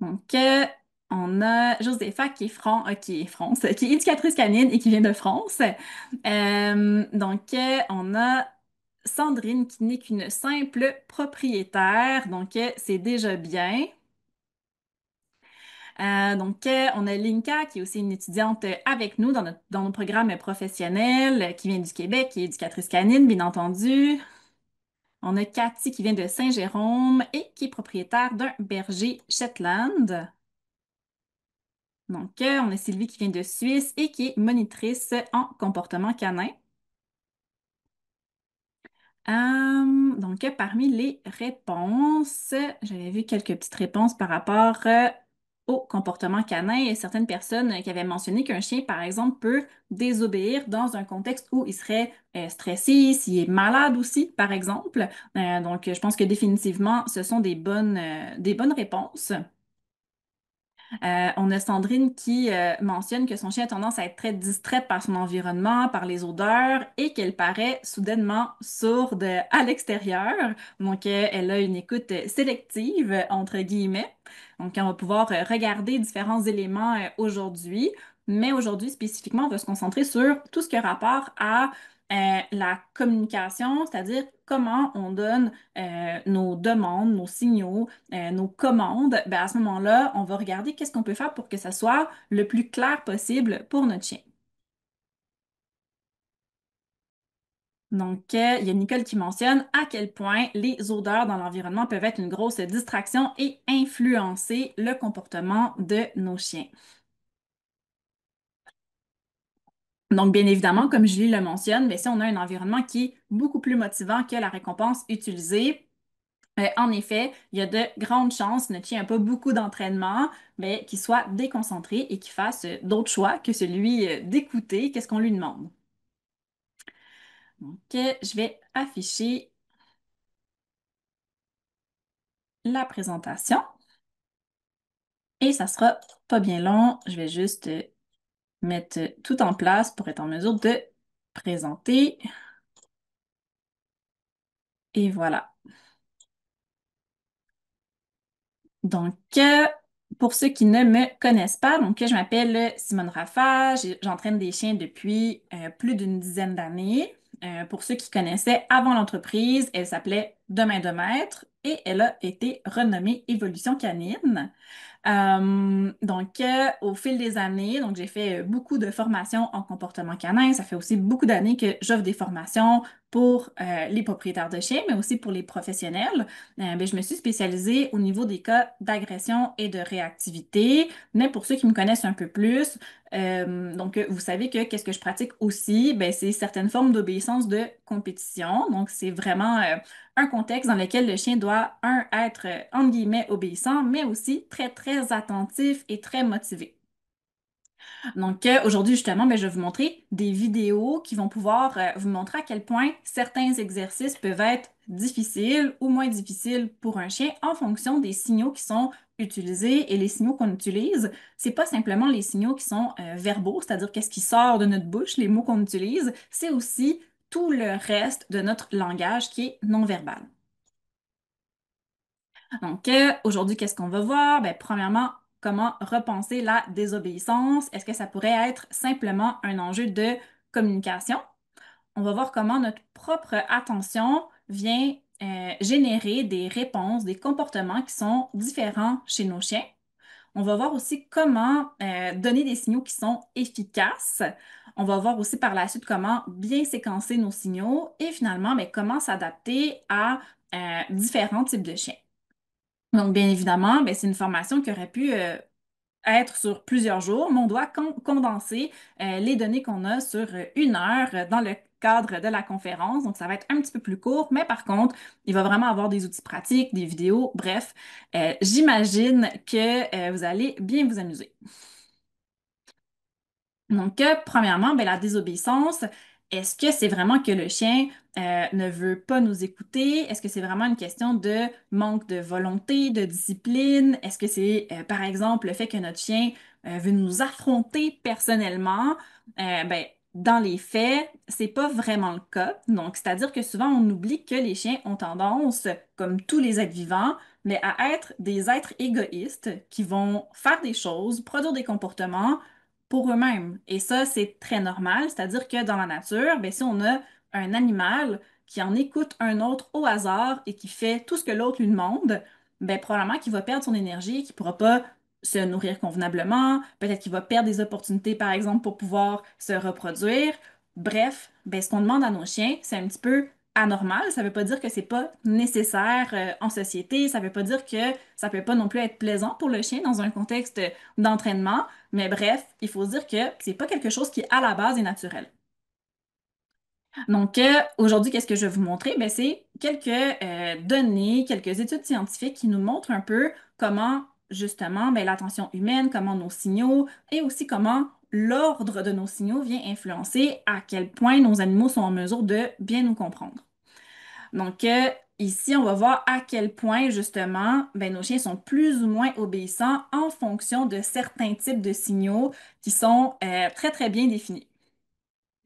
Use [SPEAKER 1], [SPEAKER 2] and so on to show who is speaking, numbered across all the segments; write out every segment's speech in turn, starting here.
[SPEAKER 1] Donc, on a Josépha qui est France, qui est éducatrice canine et qui vient de France. On a Sandrine qui n'est qu'une simple propriétaire, donc c'est déjà bien. On a Linka qui est aussi une étudiante avec nous dans nos programmes professionnels, qui vient du Québec, qui est éducatrice canine, bien entendu. On a Cathy qui vient de Saint-Jérôme et qui est propriétaire d'un berger Shetland. On a Sylvie qui vient de Suisse et qui est monitrice en comportement canin. Parmi les réponses, j'avais vu quelques petites réponses par rapport au comportement canin. Il y a certaines personnes qui avaient mentionné qu'un chien, par exemple, peut désobéir dans un contexte où il serait stressé, s'il est malade aussi, par exemple. Je pense que définitivement, ce sont des bonnes réponses. On a Sandrine qui mentionne que son chien a tendance à être très distraite par son environnement, par les odeurs et qu'elle paraît soudainement sourde à l'extérieur. Elle a une écoute sélective, entre guillemets. Donc, on va pouvoir regarder différents éléments aujourd'hui, mais aujourd'hui spécifiquement, on va se concentrer sur tout ce qui a rapport à la communication, c'est-à-dire comment on donne nos demandes, nos signaux, nos commandes, ben à ce moment-là, on va regarder qu'est-ce qu'on peut faire pour que ça soit le plus clair possible pour notre chien. Il y a Nicole qui mentionne à quel point les odeurs dans l'environnement peuvent être une grosse distraction et influencer le comportement de nos chiens. Donc, bien évidemment, comme Julie le mentionne, mais si on a un environnement qui est beaucoup plus motivant que la récompense utilisée, en effet, il y a de grandes chances, notre chien n'a pas beaucoup d'entraînement, mais qu'il soit déconcentré et qu'il fasse d'autres choix que celui d'écouter qu'est-ce qu'on lui demande. Je vais afficher la présentation et ça sera pas bien long. Je vais juste mettre tout en place pour être en mesure de présenter. Et voilà. Donc, pour ceux qui ne me connaissent pas, je m'appelle Simone Raffa, j'entraîne des chiens depuis plus d'une dizaine d'années. Pour ceux qui connaissaient avant l'entreprise, elle s'appelait Demain de Maître et elle a été renommée Évolution Canine. Au fil des années, j'ai fait beaucoup de formations en comportement canin. Ça fait aussi beaucoup d'années que j'offre des formations pour les propriétaires de chiens, mais aussi pour les professionnels. Je me suis spécialisée au niveau des cas d'agression et de réactivité. Mais pour ceux qui me connaissent un peu plus, vous savez que qu'est-ce que je pratique aussi? Ben, c'est certaines formes d'obéissance de compétition. Donc, c'est vraiment un contexte dans lequel le chien doit, être, entre guillemets, obéissant, mais aussi très, très attentif et très motivé. Aujourd'hui, justement, je vais vous montrer des vidéos qui vont pouvoir vous montrer à quel point certains exercices peuvent être difficiles ou moins difficiles pour un chien en fonction des signaux qui sont utilisés. Et les signaux qu'on utilise, c'est pas simplement les signaux qui sont verbaux, c'est-à-dire qu'est-ce qui sort de notre bouche, les mots qu'on utilise, c'est aussi tout le reste de notre langage qui est non-verbal. Aujourd'hui, qu'est-ce qu'on va voir? Ben, premièrement, comment repenser la désobéissance? Est-ce que ça pourrait être simplement un enjeu de communication? On va voir comment notre propre attention vient générer des réponses, des comportements qui sont différents chez nos chiens. On va voir aussi comment donner des signaux qui sont efficaces. On va voir aussi par la suite comment bien séquencer nos signaux et finalement, comment s'adapter à différents types de chiens. Donc, bien évidemment, c'est une formation qui aurait pu être sur plusieurs jours, mais on doit condenser les données qu'on a sur une heure dans le cadre de la conférence. Donc, ça va être un petit peu plus court, mais par contre, il va vraiment avoir des outils pratiques, des vidéos, bref, j'imagine que vous allez bien vous amuser. Premièrement, la désobéissance, est-ce que c'est vraiment que le chien ne veut pas nous écouter? Est-ce que c'est vraiment une question de manque de volonté, de discipline? Est-ce que c'est, par exemple, le fait que notre chien veut nous affronter personnellement? Dans les faits, c'est pas vraiment le cas. Donc, c'est-à-dire que souvent, on oublie que les chiens ont tendance, comme tous les êtres vivants, mais à être des êtres égoïstes qui vont faire des choses, produire des comportements pour eux-mêmes. Et ça, c'est très normal, c'est-à-dire que dans la nature, ben, si on a un animal qui en écoute un autre au hasard et qui fait tout ce que l'autre lui demande, ben, probablement qu'il va perdre son énergie, qu'il ne pourra pas se nourrir convenablement, peut-être qu'il va perdre des opportunités, par exemple, pour pouvoir se reproduire. Bref, ben, ce qu'on demande à nos chiens, c'est un petit peu anormal. Ça ne veut pas dire que c'est pas nécessaire en société. Ça ne veut pas dire que ça peut pas non plus être plaisant pour le chien dans un contexte d'entraînement. Mais bref, il faut se dire que c'est pas quelque chose qui, à la base, est naturel. Donc, aujourd'hui, qu'est-ce que je vais vous montrer? Ben, c'est quelques données, quelques études scientifiques qui nous montrent un peu comment, justement, ben, l'attention humaine, comment nos signaux et aussi comment l'ordre de nos signaux vient influencer à quel point nos animaux sont en mesure de bien nous comprendre. Donc, ici, on va voir à quel point, justement, ben, nos chiens sont plus ou moins obéissants en fonction de certains types de signaux qui sont très, très bien définis.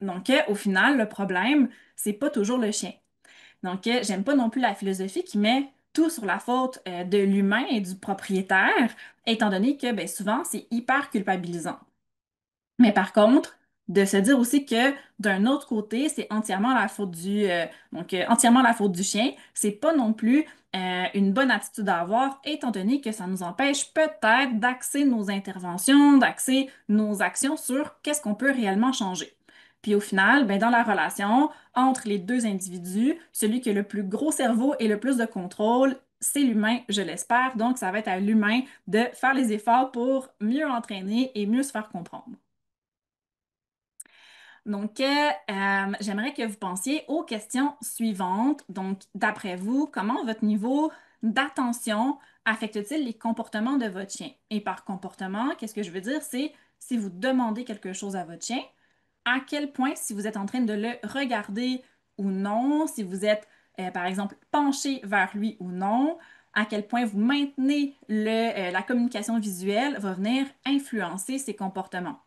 [SPEAKER 1] Donc, au final, le problème, c'est pas toujours le chien. Donc, j'aime pas non plus la philosophie qui met tout sur la faute de l'humain et du propriétaire, étant donné que ben, souvent, c'est hyper culpabilisant. Mais par contre, de se dire aussi que d'un autre côté, c'est entièrement la faute entièrement la faute du chien, c'est pas non plus une bonne attitude à avoir, étant donné que ça nous empêche peut-être d'axer nos interventions, d'axer nos actions sur qu'est-ce qu'on peut réellement changer. Puis au final, ben, dans la relation entre les deux individus, celui qui a le plus gros cerveau et le plus de contrôle, c'est l'humain, je l'espère. Donc, ça va être à l'humain de faire les efforts pour mieux entraîner et mieux se faire comprendre. Donc, j'aimerais que vous pensiez aux questions suivantes. Donc, d'après vous, comment votre niveau d'attention affecte-t-il les comportements de votre chien? Et par comportement, qu'est-ce que je veux dire? C'est si vous demandez quelque chose à votre chien, à quel point, si vous êtes en train de le regarder ou non, si vous êtes, par exemple, penché vers lui ou non, à quel point vous maintenez la communication visuelle va venir influencer ses comportements.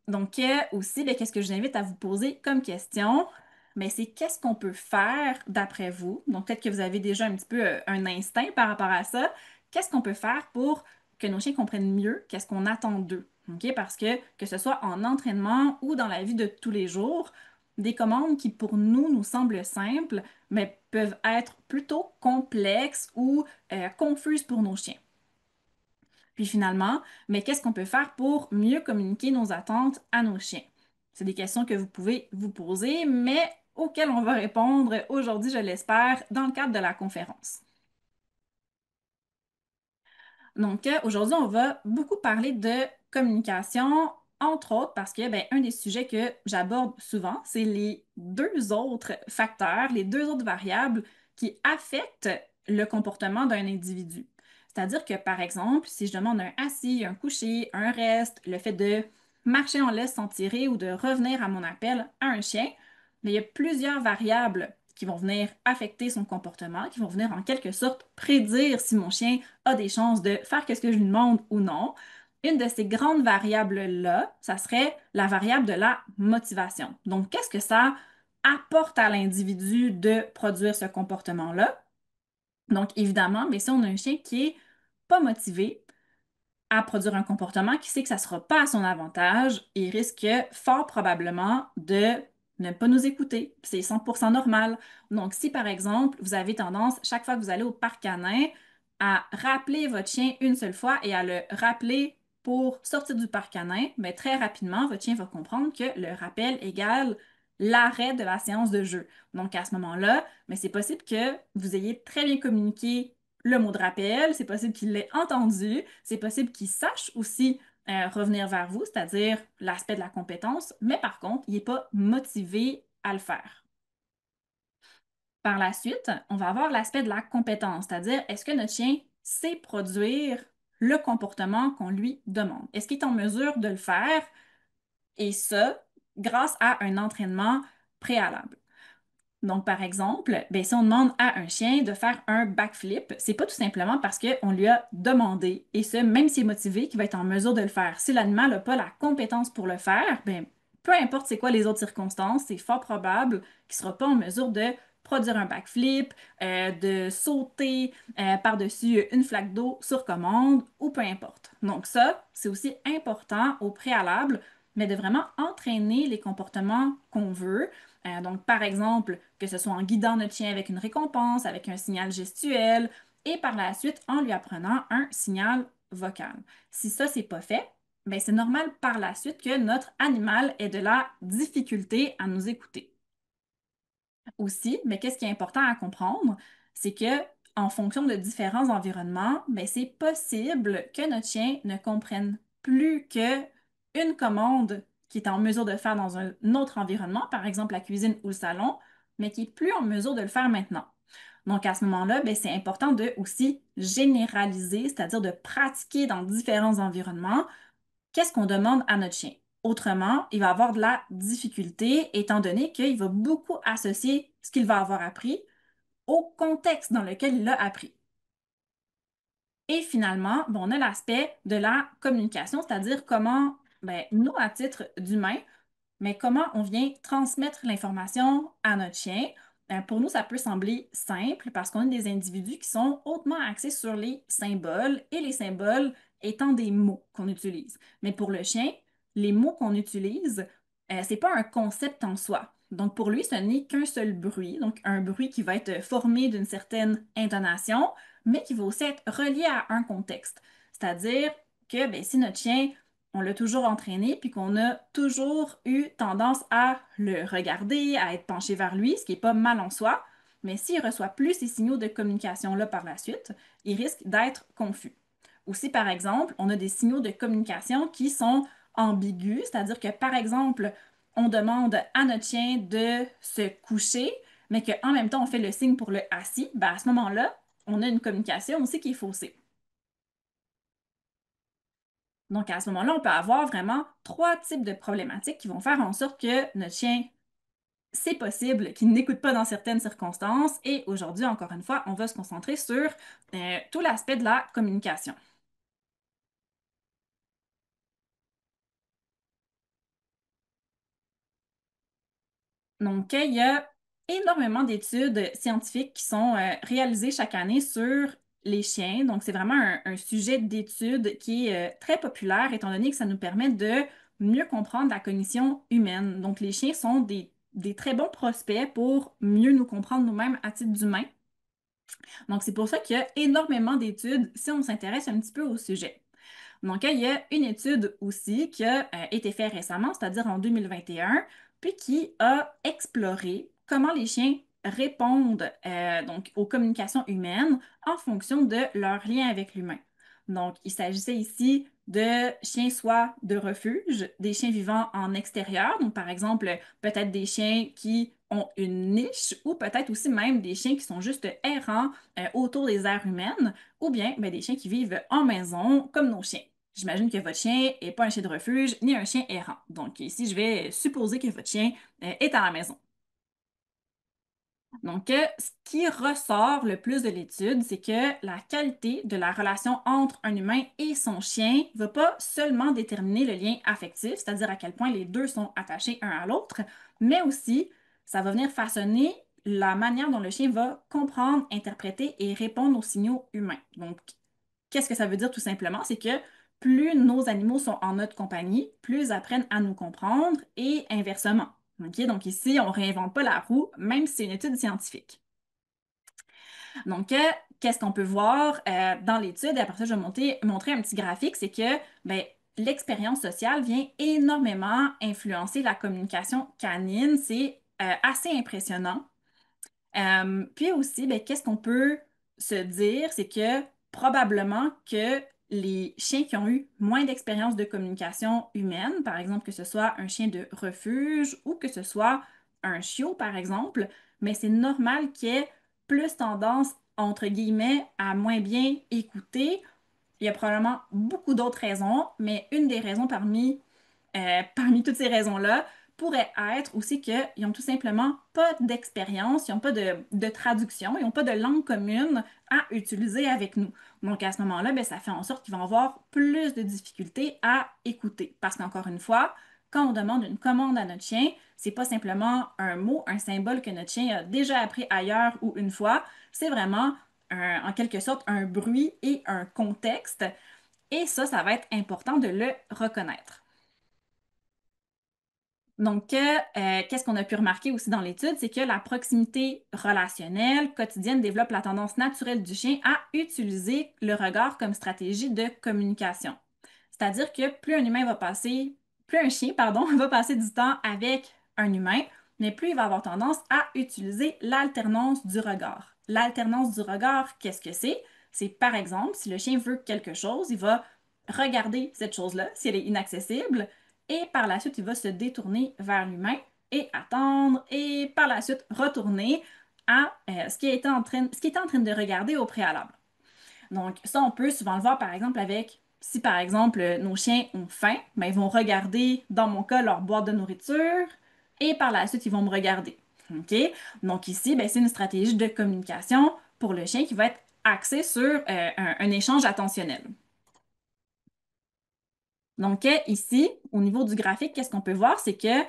[SPEAKER 1] Donc, aussi, ben, qu'est-ce que je vous invite à vous poser comme question? Mais c'est qu'est-ce qu'on peut faire d'après vous? Donc, peut-être que vous avez déjà un petit peu un instinct par rapport à ça. Qu'est-ce qu'on peut faire pour que nos chiens comprennent mieux qu'est-ce qu'on attend d'eux? OK? Parce que ce soit en entraînement ou dans la vie de tous les jours, des commandes qui pour nous semblent simples, mais peuvent être plutôt complexes ou confuses pour nos chiens. Puis finalement, mais qu'est-ce qu'on peut faire pour mieux communiquer nos attentes à nos chiens? C'est des questions que vous pouvez vous poser, mais auxquelles on va répondre aujourd'hui, je l'espère, dans le cadre de la conférence. Donc, aujourd'hui, on va beaucoup parler de communication, entre autres parce que, ben, un des sujets que j'aborde souvent, c'est les deux autres facteurs, les deux autres variables qui affectent le comportement d'un individu. C'est-à-dire que, par exemple, si je demande un assis, un couché, un reste, le fait de marcher en laisse sans tirer ou de revenir à mon appel à un chien, mais il y a plusieurs variables qui vont venir affecter son comportement, qui vont venir en quelque sorte prédire si mon chien a des chances de faire ce que je lui demande ou non. Une de ces grandes variables-là, ça serait la variable de la motivation. Donc, qu'est-ce que ça apporte à l'individu de produire ce comportement-là? Donc, évidemment, mais si on a un chien qui est pas motivé, à produire un comportement qui sait que ça ne sera pas à son avantage et risque fort probablement de ne pas nous écouter. C'est 100% normal. Donc, si par exemple, vous avez tendance, chaque fois que vous allez au parc canin, à rappeler votre chien une seule fois et à le rappeler pour sortir du parc canin, mais très rapidement, votre chien va comprendre que le rappel égale l'arrêt de la séance de jeu. Donc, à ce moment-là, mais c'est possible que vous ayez très bien communiqué le mot de rappel, c'est possible qu'il l'ait entendu, c'est possible qu'il sache aussi revenir vers vous, c'est-à-dire l'aspect de la compétence, mais par contre, il n'est pas motivé à le faire. Par la suite, on va avoir l'aspect de la compétence, c'est-à-dire est-ce que notre chien sait produire le comportement qu'on lui demande? Est-ce qu'il est en mesure de le faire? Et ça, grâce à un entraînement préalable. Donc, par exemple, ben, si on demande à un chien de faire un backflip, c'est pas tout simplement parce qu'on lui a demandé, et ce, même s'il est motivé, qu'il va être en mesure de le faire. Si l'animal n'a pas la compétence pour le faire, ben, peu importe c'est quoi les autres circonstances, c'est fort probable qu'il ne sera pas en mesure de produire un backflip, de sauter par-dessus une flaque d'eau sur commande ou peu importe. Donc ça, c'est aussi important au préalable, mais de vraiment entraîner les comportements qu'on veut. Donc par exemple, que ce soit en guidant notre chien avec une récompense, avec un signal gestuel, et par la suite en lui apprenant un signal vocal. Si ça, c'est pas fait, ben c'est normal par la suite que notre animal ait de la difficulté à nous écouter. Aussi, mais qu'est-ce qui est important à comprendre, c'est que en fonction de différents environnements, ben c'est possible que notre chien ne comprenne plus que une commande qu'il est en mesure de faire dans un autre environnement, par exemple la cuisine ou le salon, mais qui est plus en mesure de le faire maintenant. Donc à ce moment-là, ben, c'est important de aussi généraliser, c'est-à-dire de pratiquer dans différents environnements qu'est-ce qu'on demande à notre chien. Autrement, il va avoir de la difficulté étant donné qu'il va beaucoup associer ce qu'il va avoir appris au contexte dans lequel il l'a appris. Et finalement, bon, on a l'aspect de la communication, c'est-à-dire comment, ben, nous, à titre d'humain, mais comment on vient transmettre l'information à notre chien? Pour nous, ça peut sembler simple parce qu'on est des individus qui sont hautement axés sur les symboles et les symboles étant des mots qu'on utilise. Mais pour le chien, les mots qu'on utilise, c'est pas un concept en soi. Donc pour lui, ce n'est qu'un seul bruit, donc un bruit qui va être formé d'une certaine intonation, mais qui va aussi être relié à un contexte. C'est-à-dire que ben, si notre chien on l'a toujours entraîné, puis qu'on a toujours eu tendance à le regarder, à être penché vers lui, ce qui n'est pas mal en soi. Mais s'il reçoit plus ces signaux de communication-là par la suite, il risque d'être confus. Aussi, par exemple, on a des signaux de communication qui sont ambigus, c'est-à-dire que, par exemple, on demande à notre chien de se coucher, mais qu'en même temps, on fait le signe pour le assis, ben à ce moment-là, on a une communication aussi qui est faussée. Donc, à ce moment-là, on peut avoir vraiment trois types de problématiques qui vont faire en sorte que notre chien, c'est possible qu'il n'écoute pas dans certaines circonstances. Et aujourd'hui, encore une fois, on va se concentrer sur tout l'aspect de la communication. Donc, il y a énormément d'études scientifiques qui sont réalisées chaque année sur les chiens. Donc, c'est vraiment un sujet d'étude qui est très populaire étant donné que ça nous permet de mieux comprendre la cognition humaine. Donc, les chiens sont des très bons prospects pour mieux nous comprendre nous-mêmes à titre d'humain. Donc, c'est pour ça qu'il y a énormément d'études si on s'intéresse un petit peu au sujet. Donc, il y a une étude aussi qui a été faite récemment, c'est-à-dire en 2021, puis qui a exploré comment les chiens répondent donc aux communications humaines en fonction de leur lien avec l'humain. Donc, il s'agissait ici de chiens soit de refuge, des chiens vivant en extérieur, donc par exemple, peut-être des chiens qui ont une niche ou peut-être aussi même des chiens qui sont juste errants autour des aires humaines ou bien ben, des chiens qui vivent en maison comme nos chiens. J'imagine que votre chien n'est pas un chien de refuge ni un chien errant. Donc ici, je vais supposer que votre chien est à la maison. Donc, ce qui ressort le plus de l'étude, c'est que la qualité de la relation entre un humain et son chien ne va pas seulement déterminer le lien affectif, c'est-à-dire à quel point les deux sont attachés un à l'autre, mais aussi ça va venir façonner la manière dont le chien va comprendre, interpréter et répondre aux signaux humains. Donc, qu'est-ce que ça veut dire tout simplement? C'est que plus nos animaux sont en notre compagnie, plus ils apprennent à nous comprendre et inversement. OK? Donc ici, on ne réinvente pas la roue, même si c'est une étude scientifique. Donc, qu'est-ce qu'on peut voir dans l'étude? Et après ça, je vais montrer un petit graphique, c'est que ben, l'expérience sociale vient énormément influencer la communication canine. C'est assez impressionnant. Puis aussi, ben, qu'est-ce qu'on peut se dire, c'est que probablement que les chiens qui ont eu moins d'expérience de communication humaine, par exemple que ce soit un chien de refuge ou que ce soit un chiot, par exemple, mais c'est normal qu'il y ait plus tendance, entre guillemets, à moins bien écouter. Il y a probablement beaucoup d'autres raisons, mais une des raisons parmi toutes ces raisons-là, pourrait être aussi qu'ils n'ont tout simplement pas d'expérience, ils n'ont pas de traduction, ils n'ont pas de langue commune à utiliser avec nous. Donc à ce moment-là, ben, ça fait en sorte qu'ils vont avoir plus de difficultés à écouter. Parce qu'encore une fois, quand on demande une commande à notre chien, c'est pas simplement un mot, un symbole que notre chien a déjà appris ailleurs ou une fois, c'est vraiment en quelque sorte un bruit et un contexte. Et ça va être important de le reconnaître. Donc, qu'est-ce qu'on a pu remarquer aussi dans l'étude, c'est que la proximité relationnelle quotidienne développe la tendance naturelle du chien à utiliser le regard comme stratégie de communication. C'est-à-dire que plus un chien, pardon, va passer du temps avec un humain, mais plus il va avoir tendance à utiliser l'alternance du regard. L'alternance du regard, qu'est-ce que c'est? C'est par exemple, si le chien veut quelque chose, il va regarder cette chose-là, si elle est inaccessible, et par la suite, il va se détourner vers l'humain et attendre, et par la suite retourner à ce qu'il était en train de regarder au préalable. Donc, ça, on peut souvent le voir, par exemple, si par exemple, nos chiens ont faim, ben, ils vont regarder, dans mon cas, leur boîte de nourriture, et par la suite, ils vont me regarder. OK? Donc ici, ben, c'est une stratégie de communication pour le chien qui va être axée sur un échange attentionnel. Donc, ici, au niveau du graphique, qu'est-ce qu'on peut voir? C'est que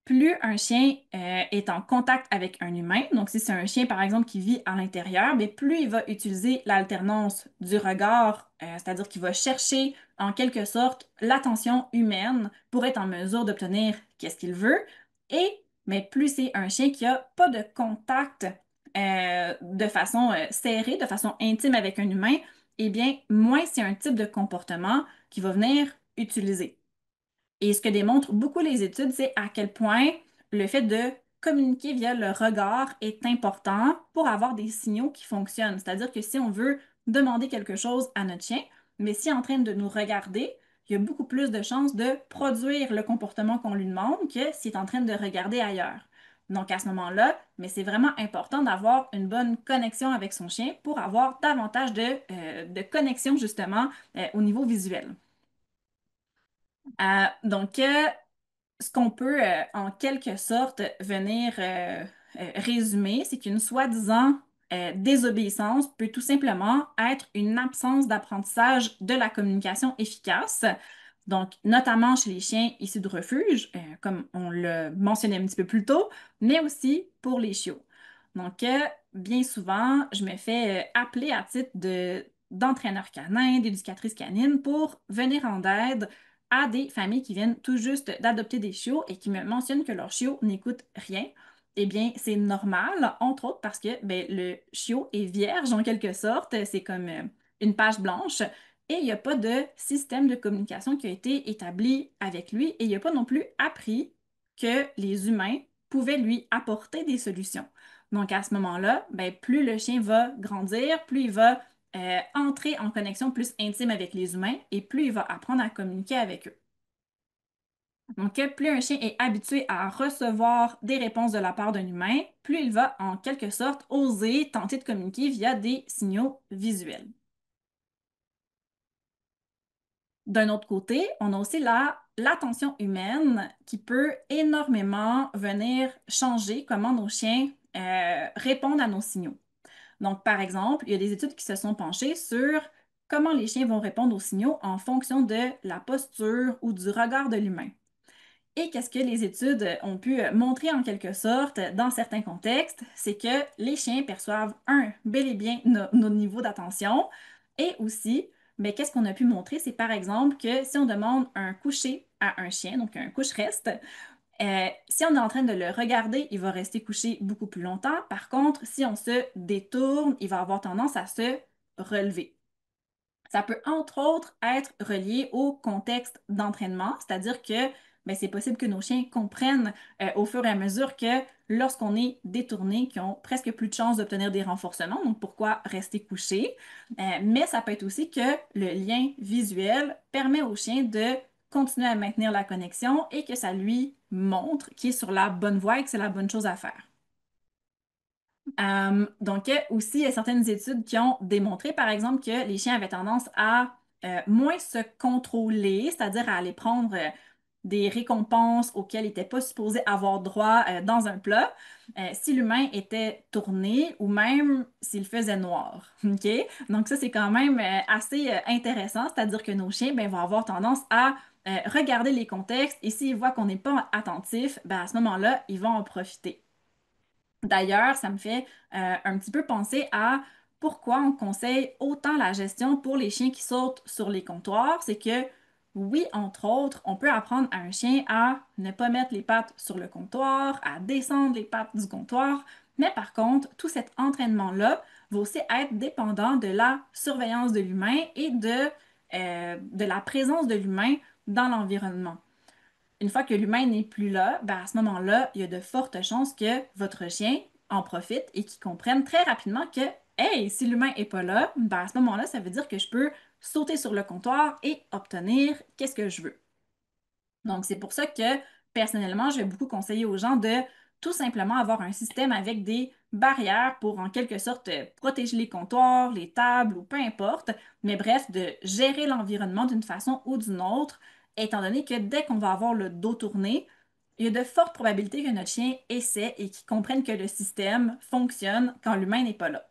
[SPEAKER 1] plus un chien est en contact avec un humain, donc si c'est un chien, par exemple, qui vit à l'intérieur, mais plus il va utiliser l'alternance du regard, c'est-à-dire qu'il va chercher en quelque sorte l'attention humaine pour être en mesure d'obtenir qu'est-ce qu'il veut. Et mais plus c'est un chien qui n'a pas de contact de façon serrée, de façon intime avec un humain, eh bien, moins c'est un type de comportement qui va venir utiliser. Et ce que démontrent beaucoup les études, c'est à quel point le fait de communiquer via le regard est important pour avoir des signaux qui fonctionnent. C'est-à-dire que si on veut demander quelque chose à notre chien, mais s'il est en train de nous regarder, il y a beaucoup plus de chances de produire le comportement qu'on lui demande que s'il est en train de regarder ailleurs. Donc à ce moment-là, mais c'est vraiment important d'avoir une bonne connexion avec son chien pour avoir davantage de connexion justement au niveau visuel. Donc, ce qu'on peut en quelque sorte venir résumer, c'est qu'une soi-disant désobéissance peut tout simplement être une absence d'apprentissage de la communication efficace. Donc, notamment chez les chiens issus de refuge, comme on le mentionnait un petit peu plus tôt, mais aussi pour les chiots. Donc, bien souvent, je me fais appeler à titre d'entraîneur canin, d'éducatrice canine pour venir en aide à des familles qui viennent tout juste d'adopter des chiots et qui me mentionnent que leur chiot n'écoute rien. Eh bien, c'est normal, entre autres parce que ben, le chiot est vierge en quelque sorte. C'est comme une page blanche et il n'y a pas de système de communication qui a été établi avec lui et il n'a pas non plus appris que les humains pouvaient lui apporter des solutions. Donc, à ce moment-là, ben, plus le chien va grandir, plus il va entrer en connexion plus intime avec les humains et plus il va apprendre à communiquer avec eux. Donc, plus un chien est habitué à recevoir des réponses de la part d'un humain, plus il va en quelque sorte oser tenter de communiquer via des signaux visuels. D'un autre côté, on a aussi l'attention humaine qui peut énormément venir changer comment nos chiens répondent à nos signaux. Donc, par exemple, il y a des études qui se sont penchées sur comment les chiens vont répondre aux signaux en fonction de la posture ou du regard de l'humain. Et qu'est-ce que les études ont pu montrer en quelque sorte dans certains contextes, c'est que les chiens perçoivent, bel et bien nos niveaux d'attention et aussi, mais qu'est-ce qu'on a pu montrer, c'est par exemple que si on demande un coucher à un chien, donc un couche-reste, si on est en train de le regarder, il va rester couché beaucoup plus longtemps. Par contre, si on se détourne, il va avoir tendance à se relever. Ça peut entre autres être relié au contexte d'entraînement, c'est-à-dire que ben, c'est possible que nos chiens comprennent au fur et à mesure que lorsqu'on est détourné, qu'ils ont presque plus de chances d'obtenir des renforcements, donc pourquoi rester couché. Mais ça peut être aussi que le lien visuel permet au chien de continuer à maintenir la connexion et que ça lui montre qu'il est sur la bonne voie et que c'est la bonne chose à faire. Donc, aussi, il y a certaines études qui ont démontré, par exemple, que les chiens avaient tendance à moins se contrôler, c'est-à-dire à aller prendre des récompenses auxquelles ils n'étaient pas supposés avoir droit dans un plat, si l'humain était tourné ou même s'il faisait noir. OK? Donc, ça, c'est quand même assez intéressant, c'est-à-dire que nos chiens ben, vont avoir tendance à regarder les contextes et s'ils voient qu'on n'est pas attentif, ben à ce moment-là, ils vont en profiter. D'ailleurs, ça me fait un petit peu penser à pourquoi on conseille autant la gestion pour les chiens qui sautent sur les comptoirs. C'est que, oui, entre autres, on peut apprendre à un chien à ne pas mettre les pattes sur le comptoir, à descendre les pattes du comptoir, mais par contre, tout cet entraînement-là va aussi être dépendant de la surveillance de l'humain et de la présence de l'humain dans l'environnement. Une fois que l'humain n'est plus là, ben à ce moment-là, il y a de fortes chances que votre chien en profite et qu'il comprenne très rapidement que, hey, si l'humain n'est pas là, ben à ce moment-là, ça veut dire que je peux sauter sur le comptoir et obtenir qu'est-ce que je veux. Donc, c'est pour ça que personnellement, je vais beaucoup conseiller aux gens de tout simplement avoir un système avec des barrières pour en quelque sorte protéger les comptoirs, les tables ou peu importe, mais bref, de gérer l'environnement d'une façon ou d'une autre, étant donné que dès qu'on va avoir le dos tourné, il y a de fortes probabilités que notre chien essaie et qu'il comprenne que le système fonctionne quand l'humain n'est pas là.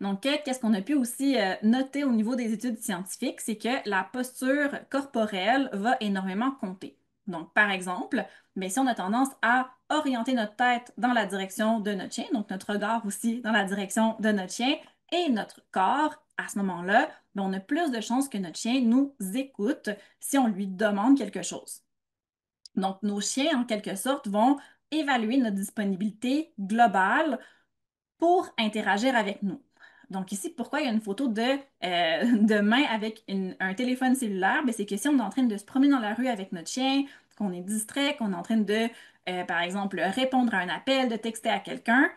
[SPEAKER 1] Donc, qu'est-ce qu'on a pu aussi noter au niveau des études scientifiques, c'est que la posture corporelle va énormément compter. Donc, par exemple, mais si on a tendance à orienter notre tête dans la direction de notre chien, donc notre regard aussi dans la direction de notre chien et notre corps, à ce moment-là, ben, on a plus de chances que notre chien nous écoute si on lui demande quelque chose. Donc, nos chiens, en quelque sorte, vont évaluer notre disponibilité globale pour interagir avec nous. Donc ici, pourquoi il y a une photo de main avec un téléphone cellulaire? Ben, c'est que si on est en train de se promener dans la rue avec notre chien, qu'on est distrait, qu'on est en train de, par exemple, répondre à un appel, de texter à quelqu'un,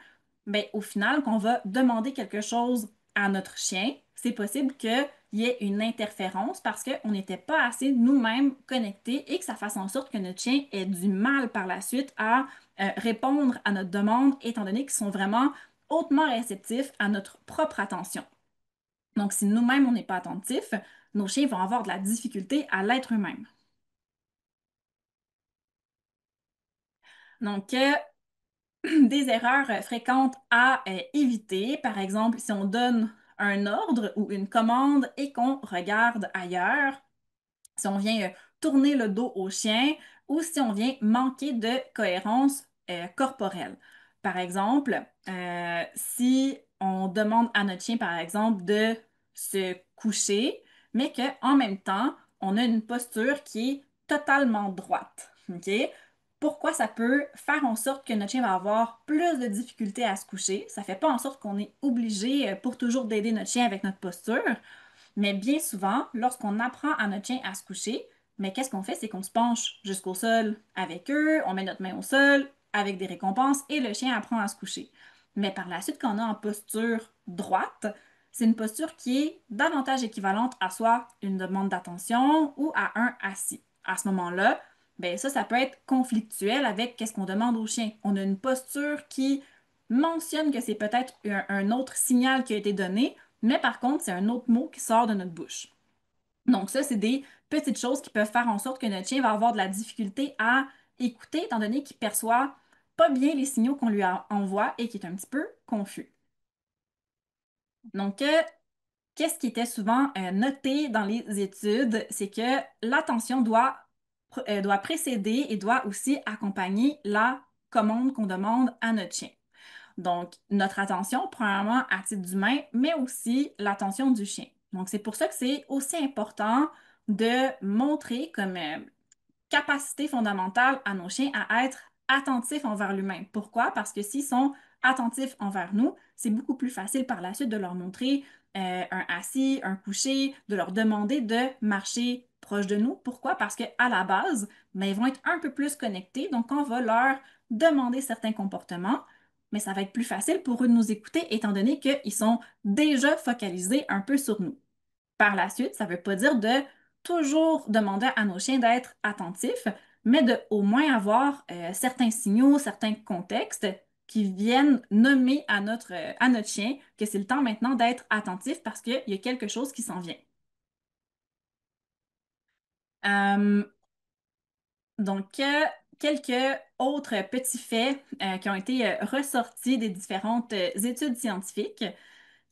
[SPEAKER 1] ben, au final, qu'on va demander quelque chose à notre chien, c'est possible qu'il y ait une interférence parce qu'on n'était pas assez nous-mêmes connectés et que ça fasse en sorte que notre chien ait du mal par la suite à répondre à notre demande, étant donné qu'ils sont vraiment hautement réceptifs à notre propre attention. Donc, si nous-mêmes, on n'est pas attentifs, nos chiens vont avoir de la difficulté à l'être eux-mêmes. Donc, des erreurs fréquentes à éviter, par exemple, si on donne un ordre ou une commande et qu'on regarde ailleurs, si on vient tourner le dos au chien ou si on vient manquer de cohérence corporelle. Par exemple, si on demande à notre chien, par exemple, de se coucher, mais qu'en même temps, on a une posture qui est totalement droite. OK? Pourquoi ça peut faire en sorte que notre chien va avoir plus de difficultés à se coucher? Ça ne fait pas en sorte qu'on est obligé pour toujours d'aider notre chien avec notre posture, mais bien souvent, lorsqu'on apprend à notre chien à se coucher, mais qu'est-ce qu'on fait? C'est qu'on se penche jusqu'au sol avec eux, on met notre main au sol avec des récompenses et le chien apprend à se coucher. Mais par la suite, quand on est en posture droite, c'est une posture qui est davantage équivalente à soit une demande d'attention ou à un assis. À ce moment-là, ben ça peut être conflictuel avec qu'est-ce qu'on demande au chien. On a une posture qui mentionne que c'est peut-être un autre signal qui a été donné, mais par contre, c'est un autre mot qui sort de notre bouche. Donc ça, c'est des petites choses qui peuvent faire en sorte que notre chien va avoir de la difficulté à écouter, étant donné qu'il perçoit pas bien les signaux qu'on lui envoie et qu'il est un petit peu confus. Donc, qu'est-ce qui était souvent noté dans les études, c'est que l'attention doit précéder et doit aussi accompagner la commande qu'on demande à notre chien. Donc, notre attention, premièrement, à titre d'humain, mais aussi l'attention du chien. Donc, c'est pour ça que c'est aussi important de montrer comme capacité fondamentale à nos chiens à être attentifs envers l'humain. Pourquoi? Parce que s'ils sont attentifs envers nous, c'est beaucoup plus facile par la suite de leur montrer un assis, un couché, de leur demander de marcher proche de nous. Pourquoi? Parce qu'à la base, ben, ils vont être un peu plus connectés, donc on va leur demander certains comportements, mais ça va être plus facile pour eux de nous écouter étant donné qu'ils sont déjà focalisés un peu sur nous. Par la suite, ça ne veut pas dire de toujours demander à nos chiens d'être attentifs, mais de au moins avoir certains signaux, certains contextes qui viennent nommer à notre chien que c'est le temps maintenant d'être attentif parce qu'il y a quelque chose qui s'en vient. Euh, donc, quelques autres petits faits qui ont été ressortis des différentes études scientifiques.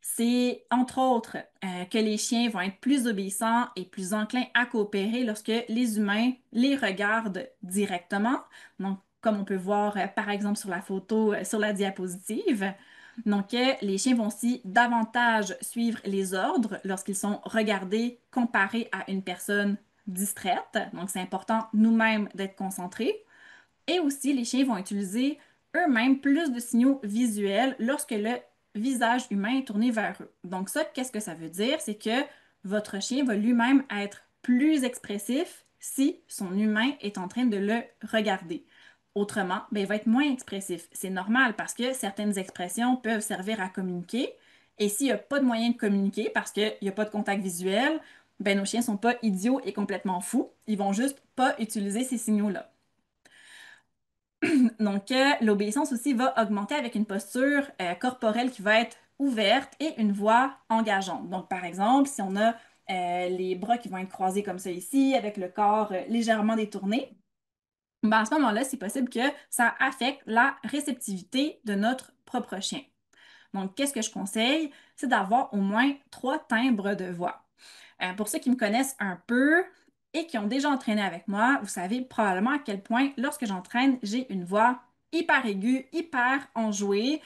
[SPEAKER 1] C'est entre autres que les chiens vont être plus obéissants et plus enclins à coopérer lorsque les humains les regardent directement. Donc, comme on peut voir par exemple sur la photo, sur la diapositive. Donc, les chiens vont aussi davantage suivre les ordres lorsqu'ils sont regardés comparés à une personne distraite. Donc, c'est important nous-mêmes d'être concentrés. Et aussi, les chiens vont utiliser eux-mêmes plus de signaux visuels lorsque le visage humain est tourné vers eux. Donc ça, qu'est-ce que ça veut dire? C'est que votre chien va lui-même être plus expressif si son humain est en train de le regarder. Autrement, ben, il va être moins expressif. C'est normal parce que certaines expressions peuvent servir à communiquer. Et s'il n'y a pas de moyen de communiquer parce qu'il n'y a pas de contact visuel, ben, nos chiens ne sont pas idiots et complètement fous. Ils vont juste pas utiliser ces signaux-là. Donc, l'obéissance aussi va augmenter avec une posture corporelle qui va être ouverte et une voix engageante. Donc, par exemple, si on a les bras qui vont être croisés comme ça ici, avec le corps légèrement détourné, ben, à ce moment-là, c'est possible que ça affecte la réceptivité de notre propre chien. Donc, qu'est-ce que je conseille? C'est d'avoir au moins 3 timbres de voix. Pour ceux qui me connaissent un peu et qui ont déjà entraîné avec moi, vous savez probablement à quel point, lorsque j'entraîne, j'ai une voix hyper aiguë, hyper enjouée,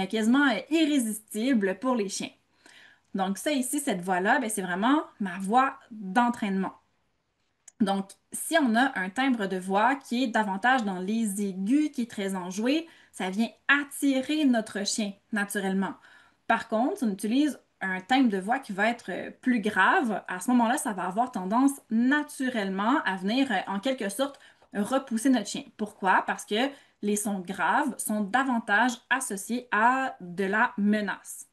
[SPEAKER 1] quasiment irrésistible pour les chiens. Donc ça ici, cette voix-là, ben, c'est vraiment ma voix d'entraînement. Donc, si on a un timbre de voix qui est davantage dans les aigus, qui est très enjoué, ça vient attirer notre chien naturellement. Par contre, si on utilise un timbre de voix qui va être plus grave, à ce moment-là, ça va avoir tendance naturellement à venir en quelque sorte repousser notre chien. Pourquoi? Parce que les sons graves sont davantage associés à de la menace.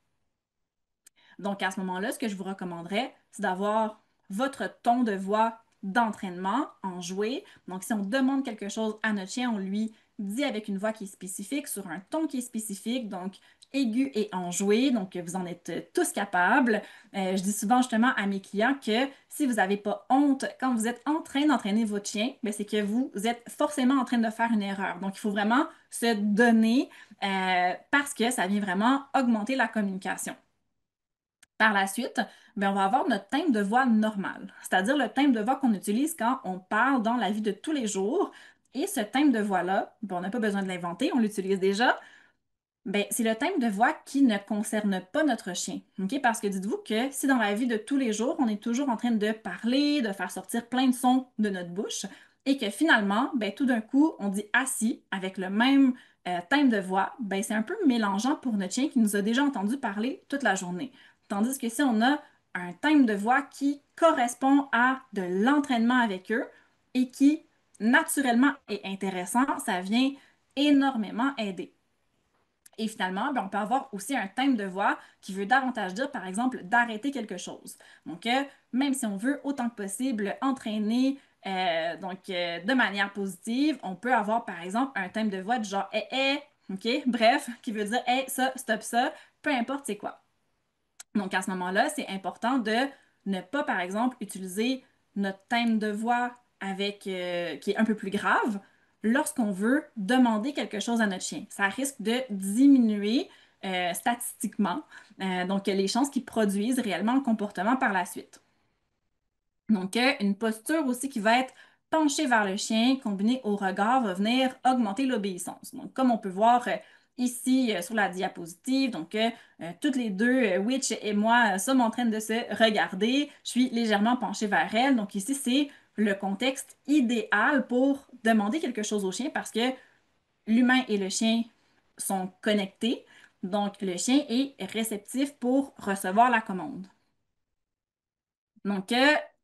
[SPEAKER 1] Donc, à ce moment-là, ce que je vous recommanderais, c'est d'avoir votre ton de voix d'entraînement en jouet. Donc, si on demande quelque chose à notre chien, on lui dit avec une voix qui est spécifique, sur un ton qui est spécifique, donc aigu et enjoué. Donc, vous en êtes tous capables. Je dis souvent justement à mes clients que si vous n'avez pas honte quand vous êtes en train d'entraîner votre chien, ben, c'est que vous êtes forcément en train de faire une erreur. Donc, il faut vraiment se donner parce que ça vient vraiment augmenter la communication. Par la suite, ben, on va avoir notre thème de voix normal, c'est-à-dire le thème de voix qu'on utilise quand on parle dans la vie de tous les jours. Et ce thème de voix-là, ben, on n'a pas besoin de l'inventer, on l'utilise déjà. Ben, c'est le thème de voix qui ne concerne pas notre chien. OK? Parce que dites-vous que si dans la vie de tous les jours, on est toujours en train de parler, de faire sortir plein de sons de notre bouche, et que finalement, ben, tout d'un coup, on dit assis avec le même thème de voix, ben, c'est un peu mélangeant pour notre chien qui nous a déjà entendu parler toute la journée. Tandis que si on a un thème de voix qui correspond à de l'entraînement avec eux et qui naturellement est intéressant, ça vient énormément aider. Et finalement, ben, on peut avoir aussi un thème de voix qui veut davantage dire, par exemple, d'arrêter quelque chose. Donc, même si on veut autant que possible entraîner de manière positive, on peut avoir, par exemple, un thème de voix du genre OK? Bref, qui veut dire ça, stop ça, peu importe c'est quoi. Donc, à ce moment-là, c'est important de ne pas, par exemple, utiliser notre thème de voix qui est un peu plus grave lorsqu'on veut demander quelque chose à notre chien. Ça risque de diminuer statistiquement, donc les chances qu'il produise réellement le comportement par la suite. Donc, une posture aussi qui va être penchée vers le chien, combinée au regard, va venir augmenter l'obéissance. Donc, comme on peut voir ici sur la diapositive, donc toutes les deux, Witch et moi, sommes en train de se regarder. Je suis légèrement penchée vers elle. Donc, ici, c'est le contexte idéal pour demander quelque chose au chien parce que l'humain et le chien sont connectés. Donc, le chien est réceptif pour recevoir la commande. Donc,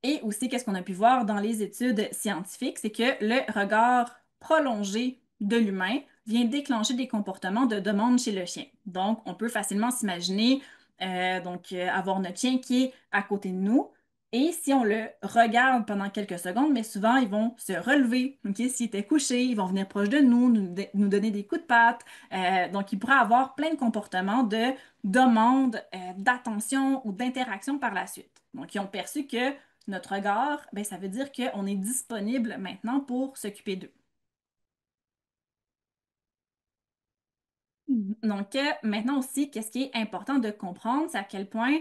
[SPEAKER 1] et aussi, qu'est-ce qu'on a pu voir dans les études scientifiques, c'est que le regard prolongé de l'humain vient déclencher des comportements de demande chez le chien. Donc, on peut facilement s'imaginer avoir notre chien qui est à côté de nous. Et si on le regarde pendant quelques secondes, mais souvent, ils vont se relever. Ok? S'ils étaient couchés, ils vont venir proche de nous, nous donner des coups de patte. Donc, il pourrait avoir plein de comportements de demande d'attention ou d'interaction par la suite. Donc, ils ont perçu que notre regard, ben, ça veut dire qu'on est disponible maintenant pour s'occuper d'eux. Donc, maintenant aussi, qu'est-ce qui est important de comprendre, c'est à quel point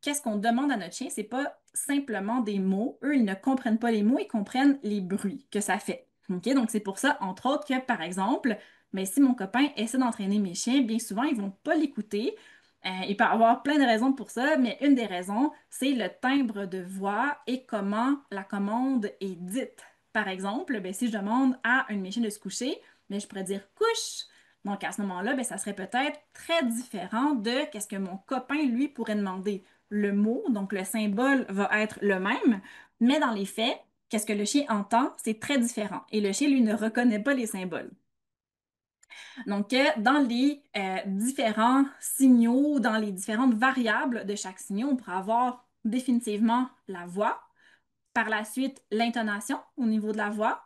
[SPEAKER 1] qu'est-ce qu'on demande à notre chien, c'est pas simplement des mots. Eux, ils ne comprennent pas les mots, ils comprennent les bruits que ça fait. OK? Donc, c'est pour ça, entre autres, que, par exemple, mais si mon copain essaie d'entraîner mes chiens, bien souvent, ils vont pas l'écouter. Il peut y avoir plein de raisons pour ça, mais une des raisons, c'est le timbre de voix et comment la commande est dite. Par exemple, ben, si je demande à une de mes chiens de se coucher, ben, je pourrais dire couche. Donc, à ce moment-là, ben, ça serait peut-être très différent de qu'est-ce que mon copain, lui, pourrait demander. Le mot, donc le symbole, va être le même, mais dans les faits, qu'est-ce que le chien entend, c'est très différent. Et le chien, lui, ne reconnaît pas les symboles. Donc, dans les différents signaux, dans les différentes variables de chaque signal, on pourra avoir définitivement la voix, par la suite l'intonation au niveau de la voix,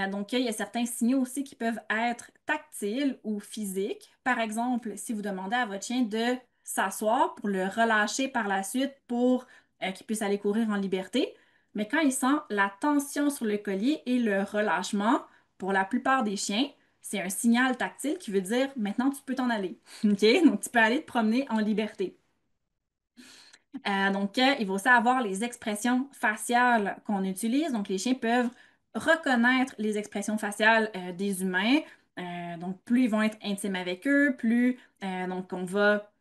[SPEAKER 1] donc, il y a certains signaux aussi qui peuvent être tactiles ou physiques. Par exemple, si vous demandez à votre chien de s'asseoir pour le relâcher par la suite pour qu'il puisse aller courir en liberté, mais quand il sent la tension sur le collier et le relâchement, pour la plupart des chiens, c'est un signal tactile qui veut dire maintenant tu peux t'en aller. OK? Donc, tu peux aller te promener en liberté. Donc, il va aussi avoir les expressions faciales qu'on utilise. Donc, les chiens peuvent reconnaître les expressions faciales des humains. Donc, plus ils vont être intimes avec eux, plus donc on va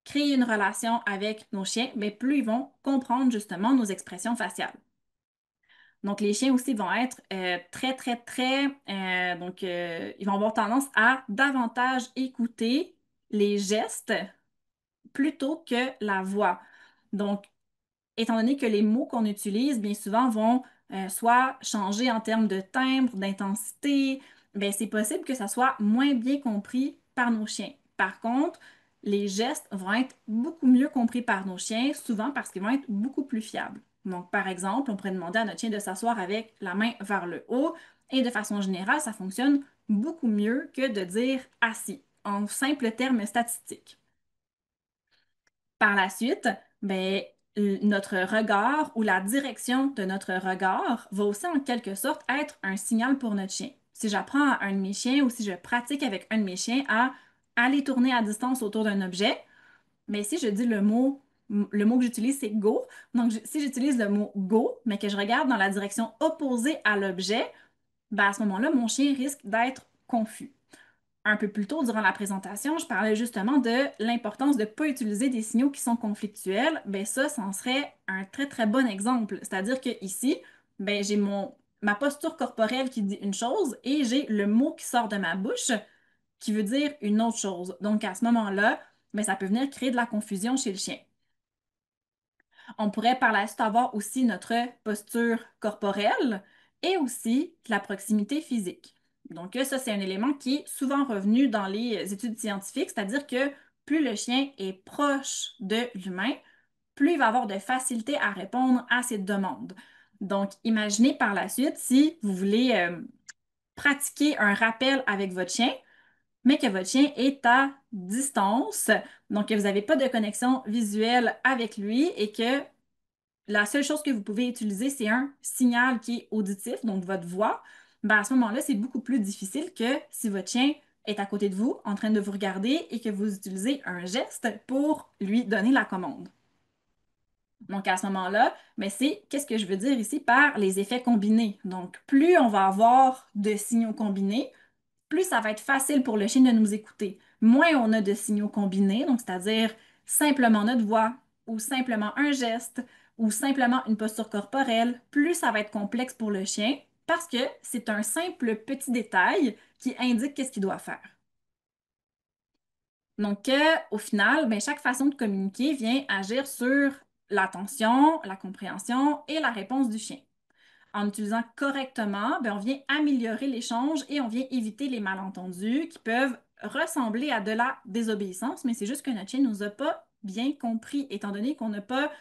[SPEAKER 1] créer une relation avec nos chiens, mais plus ils vont comprendre justement nos expressions faciales. Donc, les chiens aussi vont être très, très, très, donc, ils vont avoir tendance à davantage écouter les gestes plutôt que la voix. Donc, étant donné que les mots qu'on utilise, bien souvent, vont soit changer en termes de timbre, d'intensité, bien, c'est possible que ça soit moins bien compris par nos chiens. Par contre, les gestes vont être beaucoup mieux compris par nos chiens, souvent parce qu'ils vont être beaucoup plus fiables. Donc, par exemple, on pourrait demander à notre chien de s'asseoir avec la main vers le haut, et de façon générale, ça fonctionne beaucoup mieux que de dire assis, en simple terme statistique. Par la suite, ben, notre regard ou la direction de notre regard va aussi en quelque sorte être un signal pour notre chien. Si j'apprends à un de mes chiens ou si je pratique avec un de mes chiens à aller tourner à distance autour d'un objet, mais si je dis le mot que j'utilise, c'est go. Donc, si j'utilise le mot go, mais que je regarde dans la direction opposée à l'objet, ben, à ce moment-là, mon chien risque d'être confus. Un peu plus tôt durant la présentation, je parlais justement de l'importance de ne pas utiliser des signaux qui sont conflictuels. Ben ça en serait un très très bon exemple. C'est-à-dire que ici, ben j'ai ma posture corporelle qui dit une chose et j'ai le mot qui sort de ma bouche qui veut dire une autre chose. Donc à ce moment-là, ben, ça peut venir créer de la confusion chez le chien. On pourrait par la suite avoir aussi notre posture corporelle et aussi la proximité physique. Donc ça, c'est un élément qui est souvent revenu dans les études scientifiques, c'est-à-dire que plus le chien est proche de l'humain, plus il va avoir de facilité à répondre à ses demandes. Donc, imaginez par la suite si vous voulez pratiquer un rappel avec votre chien, mais que votre chien est à distance, donc que vous n'avez pas de connexion visuelle avec lui et que la seule chose que vous pouvez utiliser, c'est un signal qui est auditif, donc votre voix. Ben, à ce moment-là, c'est beaucoup plus difficile que si votre chien est à côté de vous, en train de vous regarder et que vous utilisez un geste pour lui donner la commande. Donc, à ce moment-là, ben, c'est qu'est-ce que je veux dire ici par les effets combinés. Donc, plus on va avoir de signaux combinés, plus ça va être facile pour le chien de nous écouter. Moins on a de signaux combinés, donc c'est-à-dire simplement notre voix ou simplement un geste ou simplement une posture corporelle, plus ça va être complexe pour le chien parce que c'est un simple petit détail qui indique qu'est-ce qu'il doit faire. Donc, au final, ben, chaque façon de communiquer vient agir sur l'attention, la compréhension et la réponse du chien. En utilisant correctement, ben, on vient améliorer l'échange et on vient éviter les malentendus qui peuvent ressembler à de la désobéissance, mais c'est juste que notre chien ne nous a pas bien compris, étant donné qu'on n'a pas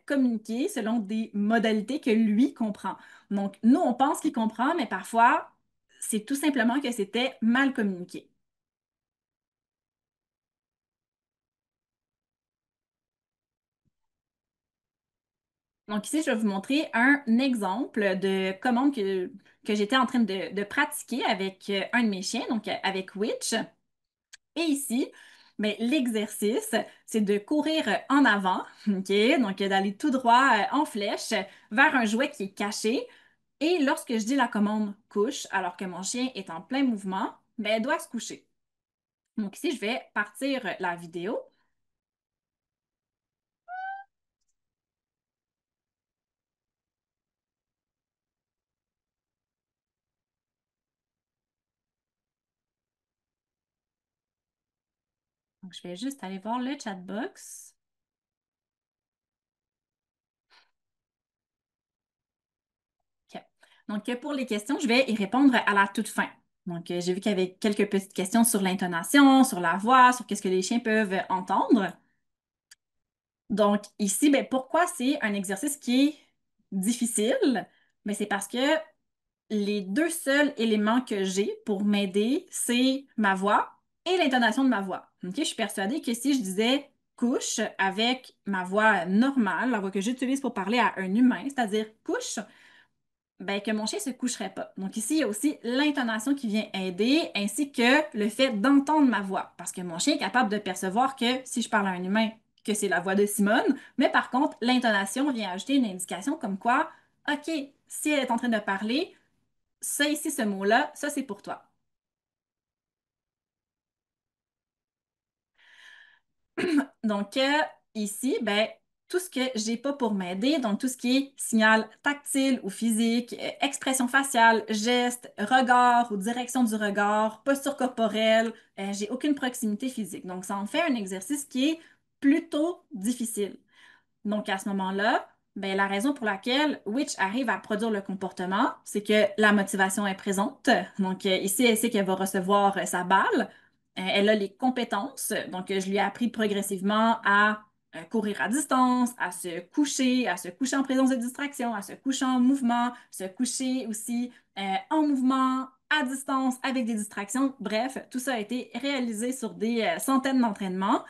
[SPEAKER 1] communiqué selon des modalités que lui comprend. Donc, nous, on pense qu'il comprend, mais parfois, c'est tout simplement que c'était mal communiqué. Donc ici, je vais vous montrer un exemple de commande que j'étais en train de pratiquer avec un de mes chiens, donc avec Witch. Et ici, ben, l'exercice, c'est de courir en avant, OK? Donc, d'aller tout droit en flèche vers un jouet qui est caché. Et lorsque je dis la commande couche, alors que mon chien est en plein mouvement, ben, elle doit se coucher. Donc ici, je vais partir la vidéo. Donc, je vais juste aller voir le chat box. OK. Donc, pour les questions, je vais y répondre à la toute fin. Donc, j'ai vu qu'il y avait quelques petites questions sur l'intonation, sur la voix, sur qu'est-ce que les chiens peuvent entendre. Donc, ici, ben, pourquoi c'est un exercice qui est difficile? Ben, c'est parce que les deux seuls éléments que j'ai pour m'aider, c'est ma voix et l'intonation de ma voix. OK? Je suis persuadée que si je disais couche avec ma voix normale, la voix que j'utilise pour parler à un humain, c'est-à-dire couche, ben, que mon chien se coucherait pas. Donc ici, il y a aussi l'intonation qui vient aider, ainsi que le fait d'entendre ma voix. Parce que mon chien est capable de percevoir que si je parle à un humain, que c'est la voix de Simone, mais par contre, l'intonation vient ajouter une indication comme quoi, OK, si elle est en train de parler, ça ici, ce mot-là, ça c'est pour toi. Donc, ici, ben, tout ce que j'ai pas pour m'aider, donc tout ce qui est signal tactile ou physique, expression faciale, geste, regard ou direction du regard, posture corporelle, j'ai aucune proximité physique. Donc, ça en fait un exercice qui est plutôt difficile. Donc, à ce moment-là, ben, la raison pour laquelle Witch arrive à produire le comportement, c'est que la motivation est présente. Donc, ici, elle sait qu'elle va recevoir sa balle. Elle a les compétences. Donc, je lui ai appris progressivement à courir à distance, à se coucher en présence de distraction, à se coucher en mouvement, se coucher aussi en mouvement, à distance, avec des distractions. Bref, tout ça a été réalisé sur des centaines d'entraînements.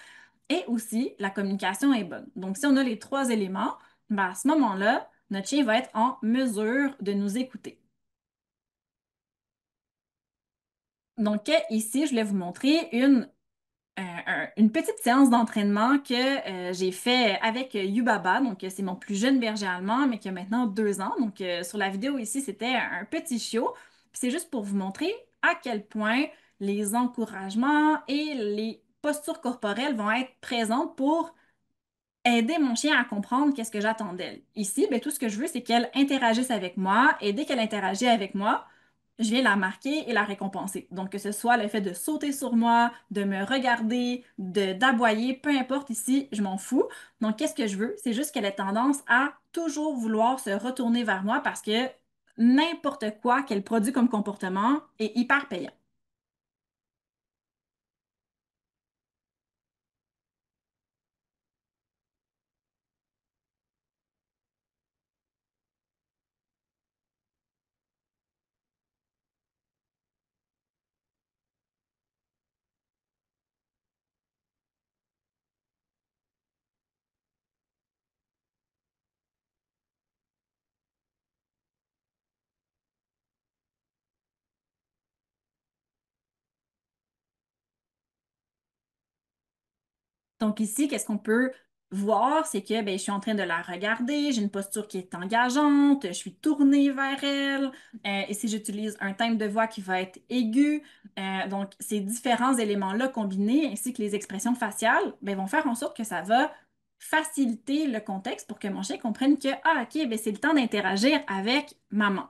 [SPEAKER 1] Et aussi, la communication est bonne. Donc, si on a les trois éléments, ben, à ce moment-là, notre chien va être en mesure de nous écouter. Donc, ici, je voulais vous montrer une petite séance d'entraînement que j'ai fait avec Yubaba. Donc, c'est mon plus jeune berger allemand, mais qui a maintenant 2 ans. Donc, sur la vidéo ici, c'était un petit chiot. Puis c'est juste pour vous montrer à quel point les encouragements et les postures corporelles vont être présentes pour aider mon chien à comprendre qu'est-ce que j'attends d'elle. Ici, ben, tout ce que je veux, c'est qu'elle interagisse avec moi et dès qu'elle interagit avec moi, je viens la marquer et la récompenser. Donc, que ce soit le fait de sauter sur moi, de me regarder, d'aboyer, peu importe ici, je m'en fous. Donc, qu'est-ce que je veux? C'est juste qu'elle ait tendance à toujours vouloir se retourner vers moi parce que n'importe quoi qu'elle produit comme comportement est hyper payant. Donc ici, qu'est-ce qu'on peut voir, c'est que ben, je suis en train de la regarder, j'ai une posture qui est engageante, je suis tournée vers elle. Ici, j'utilise un thème de voix qui va être aigu. Donc, ces différents éléments-là combinés, ainsi que les expressions faciales, ben, vont faire en sorte que ça va faciliter le contexte pour que mon chien comprenne que, ah, OK, ben, c'est le temps d'interagir avec maman.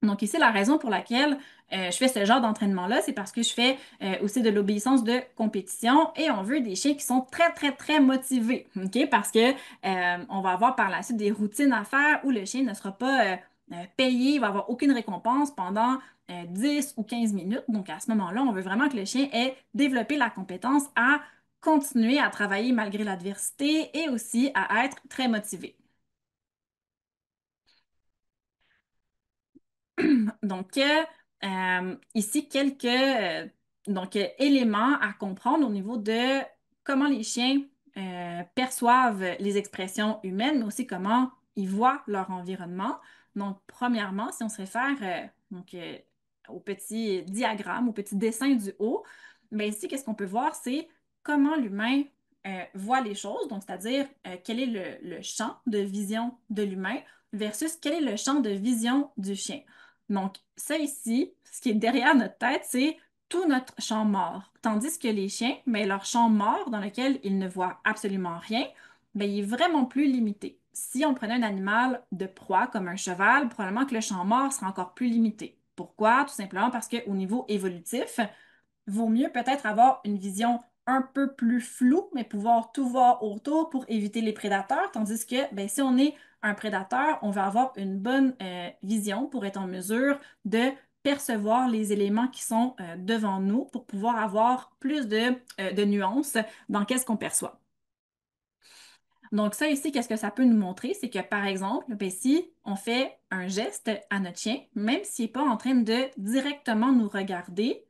[SPEAKER 1] Donc ici, la raison pour laquelle je fais ce genre d'entraînement-là, c'est parce que je fais aussi de l'obéissance de compétition et on veut des chiens qui sont très, très, très motivés, OK? Parce que on va avoir par la suite des routines à faire où le chien ne sera pas payé, il va avoir aucune récompense pendant 10 ou 15 minutes. Donc à ce moment-là, on veut vraiment que le chien ait développé la compétence à continuer à travailler malgré l'adversité et aussi à être très motivé. Donc, ici, quelques éléments à comprendre au niveau de comment les chiens perçoivent les expressions humaines, mais aussi comment ils voient leur environnement. Donc, premièrement, si on se réfère au petit diagramme, au petit dessin du haut, ben ici, qu'est-ce qu'on peut voir, c'est comment l'humain voit les choses, donc c'est-à-dire quel est le champ de vision de l'humain versus quel est le champ de vision du chien. Donc, ça ici, ce qui est derrière notre tête, c'est tout notre champ mort. Tandis que les chiens, ben, leur champ mort, dans lequel ils ne voient absolument rien, ben, il est vraiment plus limité. Si on prenait un animal de proie comme un cheval, probablement que le champ mort sera encore plus limité. Pourquoi? Tout simplement parce qu'au niveau évolutif, vaut mieux peut-être avoir une vision un peu plus floue, mais pouvoir tout voir autour pour éviter les prédateurs, tandis que ben, si on est un prédateur, on va avoir une bonne vision pour être en mesure de percevoir les éléments qui sont devant nous pour pouvoir avoir plus de nuances dans qu'est-ce qu'on perçoit. Donc ça ici, qu'est-ce que ça peut nous montrer? C'est que par exemple, ben, si on fait un geste à notre chien, même s'il n'est pas en train de directement nous regarder,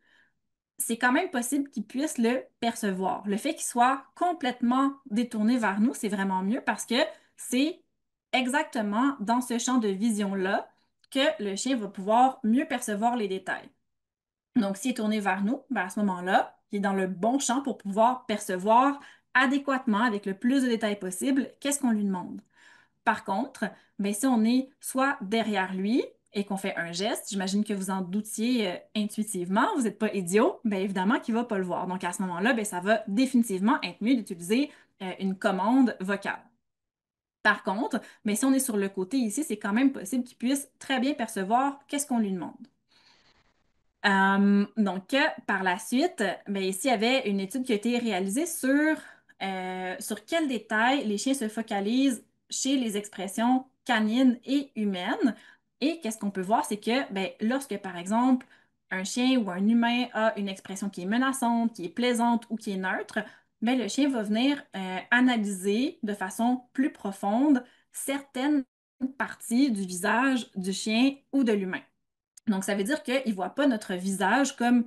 [SPEAKER 1] c'est quand même possible qu'il puisse le percevoir. Le fait qu'il soit complètement détourné vers nous, c'est vraiment mieux parce que c'est exactement dans ce champ de vision-là que le chien va pouvoir mieux percevoir les détails. Donc, s'il est tourné vers nous, ben à ce moment-là, il est dans le bon champ pour pouvoir percevoir adéquatement, avec le plus de détails possible, qu'est-ce qu'on lui demande. Par contre, ben, si on est soit derrière lui et qu'on fait un geste, j'imagine que vous en doutiez intuitivement, vous n'êtes pas idiot, bien évidemment qu'il ne va pas le voir. Donc à ce moment-là, ben, ça va définitivement être mieux d'utiliser une commande vocale. Par contre, ben, si on est sur le côté ici, c'est quand même possible qu'il puisse très bien percevoir qu'est-ce qu'on lui demande. Donc, par la suite, ben, ici, il y avait une étude qui a été réalisée sur quels détails les chiens se focalisent chez les expressions canines et humaines. Et qu'est-ce qu'on peut voir, c'est que ben, lorsque, par exemple, un chien ou un humain a une expression qui est menaçante, qui est plaisante ou qui est neutre, ben, le chien va venir analyser de façon plus profonde certaines parties du visage du chien ou de l'humain. Donc, ça veut dire qu'ils ne voient pas notre visage comme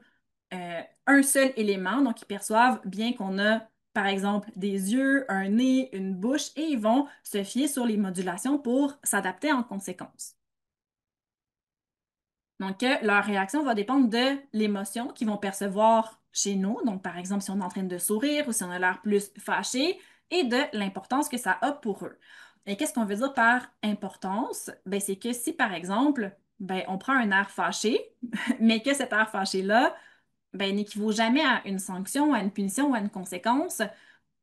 [SPEAKER 1] un seul élément. Donc, ils perçoivent bien qu'on a, par exemple, des yeux, un nez, une bouche, et ils vont se fier sur les modulations pour s'adapter en conséquence. Donc, leur réaction va dépendre de l'émotion qu'ils vont percevoir chez nous. Donc, par exemple, si on est en train de sourire ou si on a l'air plus fâché, et de l'importance que ça a pour eux. Et qu'est-ce qu'on veut dire par importance? Ben, c'est que si, par exemple, ben, on prend un air fâché, mais que cet air fâché-là ben, n'équivaut jamais à une sanction, à une punition ou à une conséquence,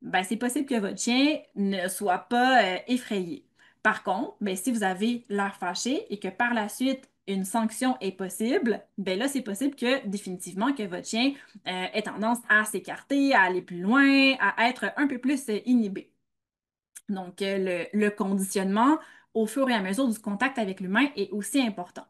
[SPEAKER 1] ben, c'est possible que votre chien ne soit pas effrayé. Par contre, ben, si vous avez l'air fâché et que par la suite, une sanction est possible, ben là, c'est possible que définitivement que votre chien ait tendance à s'écarter, à aller plus loin, à être un peu plus inhibé. Donc, le conditionnement au fur et à mesure du contact avec l'humain est aussi important.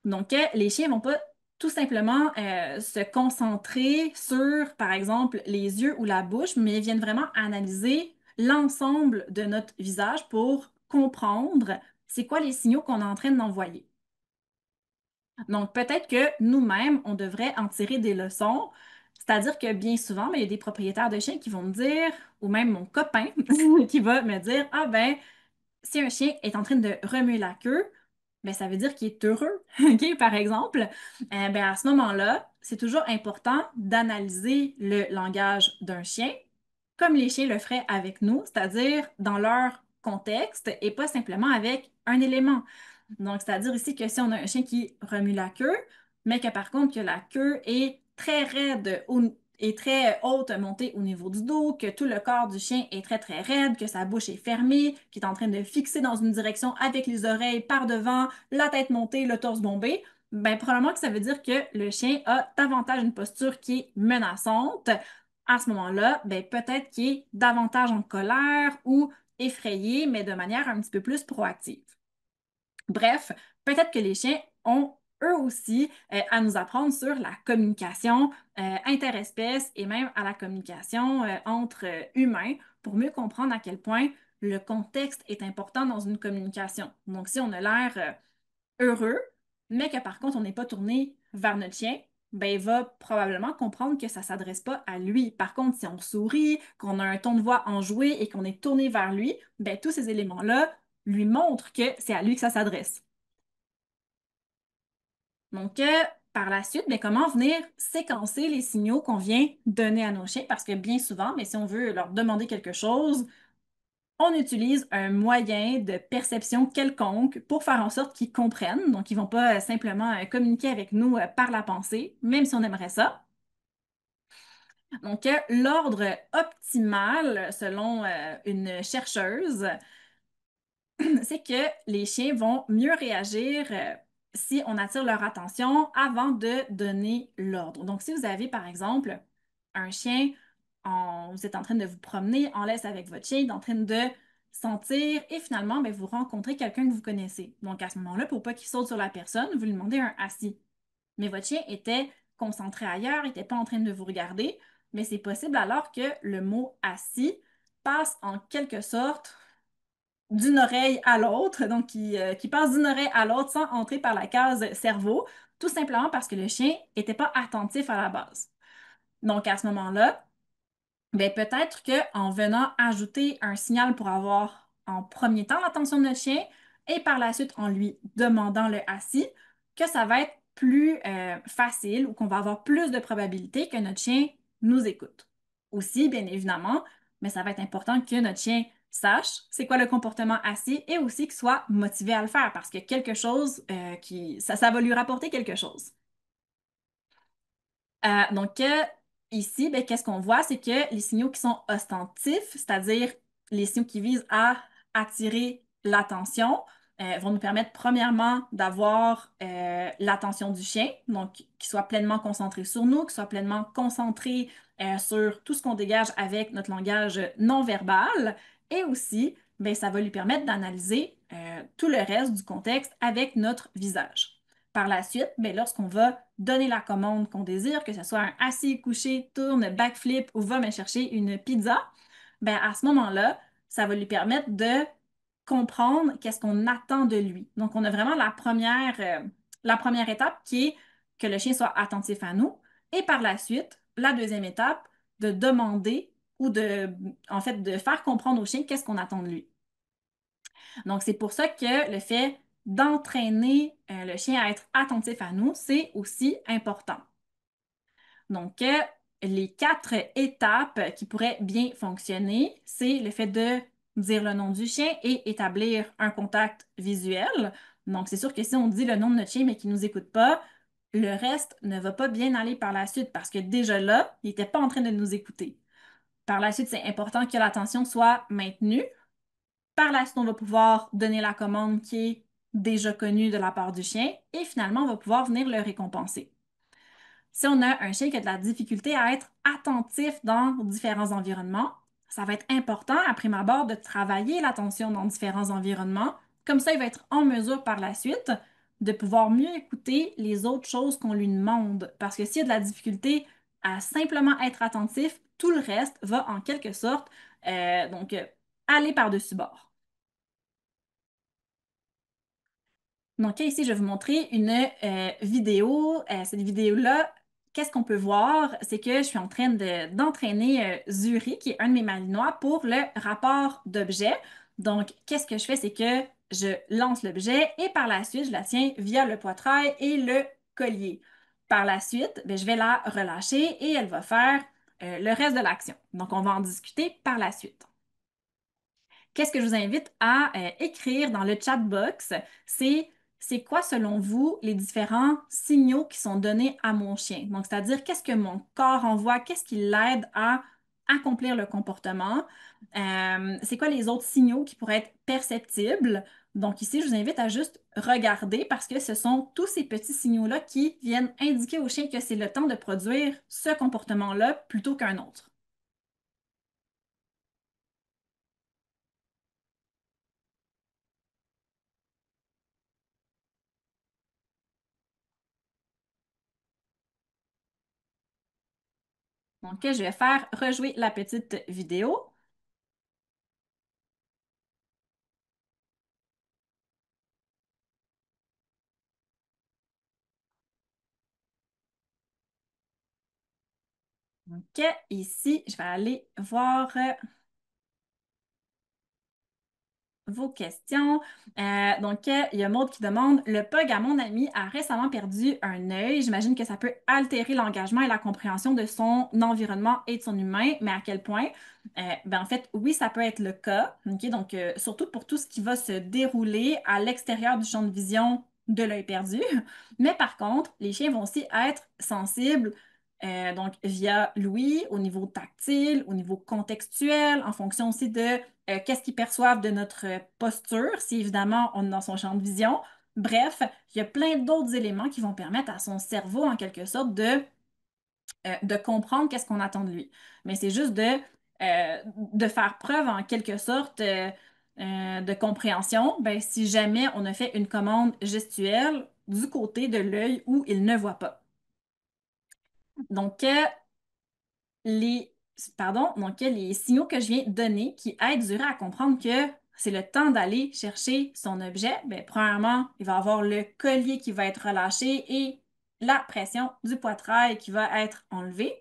[SPEAKER 1] Donc, les chiens ne vont pas tout simplement se concentrer sur, par exemple, les yeux ou la bouche, mais ils viennent vraiment analyser l'ensemble de notre visage pour comprendre c'est quoi les signaux qu'on est en train d'envoyer. Donc, peut-être que nous-mêmes, on devrait en tirer des leçons. C'est-à-dire que bien souvent, ben, il y a des propriétaires de chiens qui vont me dire, ou même mon copain qui va me dire, ah ben, si un chien est en train de remuer la queue, ben, ça veut dire qu'il est heureux. OK, par exemple, ben, à ce moment-là, c'est toujours important d'analyser le langage d'un chien comme les chiens le feraient avec nous, c'est-à-dire dans leur contexte et pas simplement avec un élément. Donc, c'est-à-dire ici que si on a un chien qui remue la queue, mais que par contre que la queue est très raide et très haute montée au niveau du dos, que tout le corps du chien est très très raide, que sa bouche est fermée, qu'il est en train de fixer dans une direction avec les oreilles par devant, la tête montée, le torse bombé, ben probablement que ça veut dire que le chien a davantage une posture qui est menaçante. À ce moment-là, ben peut-être qu'il est davantage en colère ou effrayé, mais de manière un petit peu plus proactive. Bref, peut-être que les chiens ont eux aussi à nous apprendre sur la communication interespèces et même à la communication entre humains pour mieux comprendre à quel point le contexte est important dans une communication. Donc, si on a l'air heureux, mais que par contre on n'est pas tourné vers notre chien, ben, il va probablement comprendre que ça ne s'adresse pas à lui. Par contre, si on sourit, qu'on a un ton de voix enjoué et qu'on est tourné vers lui, ben, tous ces éléments-là lui montrent que c'est à lui que ça s'adresse. Donc, Par la suite, mais comment venir séquencer les signaux qu'on vient donner à nos chiens? Parce que bien souvent, mais si on veut leur demander quelque chose, on utilise un moyen de perception quelconque pour faire en sorte qu'ils comprennent. Donc, ils ne vont pas simplement communiquer avec nous par la pensée, même si on aimerait ça. Donc, l'ordre optimal, selon une chercheuse, c'est que les chiens vont mieux réagir si on attire leur attention avant de donner l'ordre. Donc, si vous avez, par exemple, un chien, vous êtes en train de vous promener en laisse avec votre chien, il est en train de sentir, et finalement, ben, vous rencontrez quelqu'un que vous connaissez. Donc, à ce moment-là, pour pas qu'il saute sur la personne, vous lui demandez un assis. Mais votre chien était concentré ailleurs, il n'était pas en train de vous regarder, mais c'est possible alors que le mot assis passe en quelque sorte d'une oreille à l'autre, donc qui passe d'une oreille à l'autre sans entrer par la case cerveau, tout simplement parce que le chien n'était pas attentif à la base. Donc à ce moment-là, ben, peut-être qu'en venant ajouter un signal pour avoir en premier temps l'attention de notre chien et par la suite en lui demandant le assis, que ça va être plus facile ou qu'on va avoir plus de probabilité que notre chien nous écoute. Aussi, bien évidemment, mais ça va être important que notre chien sache c'est quoi le comportement assis et aussi qu'il soit motivé à le faire parce que quelque chose ça va lui rapporter quelque chose. Donc, ici, ben, qu'est-ce qu'on voit? C'est que les signaux qui sont ostentifs, c'est-à-dire les signaux qui visent à attirer l'attention, vont nous permettre premièrement d'avoir l'attention du chien, donc qu'il soit pleinement concentré sur nous, qu'il soit pleinement concentré sur tout ce qu'on dégage avec notre langage non verbal, et aussi, ben, ça va lui permettre d'analyser tout le reste du contexte avec notre visage. Par la suite, ben, lorsqu'on va donner la commande qu'on désire, que ce soit un assis, couché, tourne, backflip ou va me chercher une pizza, ben, à ce moment-là, ça va lui permettre de comprendre qu'est-ce qu'on attend de lui. Donc, on a vraiment la première étape qui est que le chien soit attentif à nous. Et par la suite, la deuxième étape, de demander ou en fait, de faire comprendre au chien qu'est-ce qu'on attend de lui. Donc, c'est pour ça que le fait d'entraîner le chien à être attentif à nous, c'est aussi important. Donc, les quatre étapes qui pourraient bien fonctionner, c'est le fait de dire le nom du chien et établir un contact visuel. Donc, c'est sûr que si on dit le nom de notre chien mais qu'il ne nous écoute pas, le reste ne va pas bien aller par la suite parce que déjà là, il n'était pas en train de nous écouter. Par la suite, c'est important que l'attention soit maintenue. Par la suite, on va pouvoir donner la commande qui est déjà connue de la part du chien et finalement, on va pouvoir venir le récompenser. Si on a un chien qui a de la difficulté à être attentif dans différents environnements, ça va être important, à prime abord, de travailler l'attention dans différents environnements. Comme ça, il va être en mesure par la suite de pouvoir mieux écouter les autres choses qu'on lui demande. Parce que s'il y a de la difficulté à simplement être attentif, tout le reste va en quelque sorte aller par-dessus bord. Donc, ici, je vais vous montrer une vidéo. Cette vidéo-là, qu'est-ce qu'on peut voir? C'est que je suis en train d'entraîner Zuri, qui est un de mes malinois, pour le rapport d'objet. Donc, qu'est-ce que je fais? C'est que je lance l'objet et par la suite, je la tiens via le poitrail et le collier. Par la suite, ben, je vais la relâcher et elle va faire le reste de l'action. Donc, on va en discuter par la suite. Qu'est-ce que je vous invite à écrire dans le chat box? C'est quoi, selon vous, les différents signaux qui sont donnés à mon chien? Donc, c'est-à-dire, qu'est-ce que mon corps envoie? Qu'est-ce qui l'aide à accomplir le comportement? C'est quoi les autres signaux qui pourraient être perceptibles? Donc, ici, je vous invite à juste regarder parce que ce sont tous ces petits signaux-là qui viennent indiquer au chien que c'est le temps de produire ce comportement-là plutôt qu'un autre. Donc, je vais faire rejouer la petite vidéo. Donc, ici, je vais aller voir vos questions. Il y a Maud qui demande, le pug à mon ami a récemment perdu un œil. J'imagine que ça peut altérer l'engagement et la compréhension de son environnement et de son humain, mais à quel point? En fait, oui, ça peut être le cas. OK? Surtout pour tout ce qui va se dérouler à l'extérieur du champ de vision de l'œil perdu. Mais par contre, les chiens vont aussi être sensibles via l'ouïe, au niveau tactile, au niveau contextuel, en fonction aussi de qu'est-ce qu'ils perçoivent de notre posture, si évidemment on est dans son champ de vision. Bref, il y a plein d'autres éléments qui vont permettre à son cerveau, en quelque sorte, de comprendre qu'est-ce qu'on attend de lui. Mais c'est juste de faire preuve, en quelque sorte, de compréhension, ben, si jamais on a fait une commande gestuelle du côté de l'œil où il ne voit pas. Donc, les, les signaux que je viens de donner qui aident Zura à comprendre que c'est le temps d'aller chercher son objet, ben, premièrement, il va avoir le collier qui va être relâché et la pression du poitrail qui va être enlevée.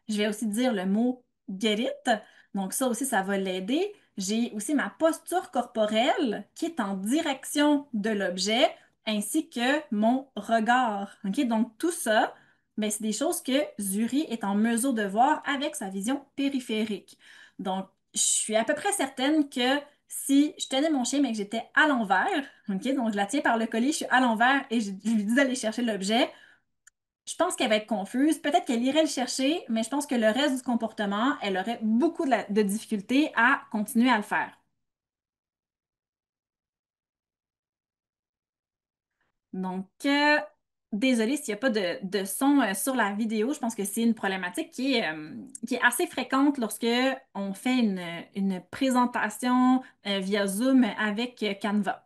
[SPEAKER 1] Je vais aussi dire le mot get it. Donc ça aussi, ça va l'aider. J'ai aussi ma posture corporelle qui est en direction de l'objet ainsi que mon regard. OK? Donc tout ça, ben, c'est des choses que Zuri est en mesure de voir avec sa vision périphérique. Donc, je suis à peu près certaine que si je tenais mon chien mais que j'étais à l'envers, OK? Donc je la tiens par le collier, je suis à l'envers et je lui dis d'aller chercher l'objet, je pense qu'elle va être confuse. Peut-être qu'elle irait le chercher, mais je pense que le reste du comportement, elle aurait beaucoup de difficultés à continuer à le faire. Donc, désolée s'il n'y a pas de son sur la vidéo. Je pense que c'est une problématique qui est assez fréquente lorsque on fait une présentation via Zoom avec Canva.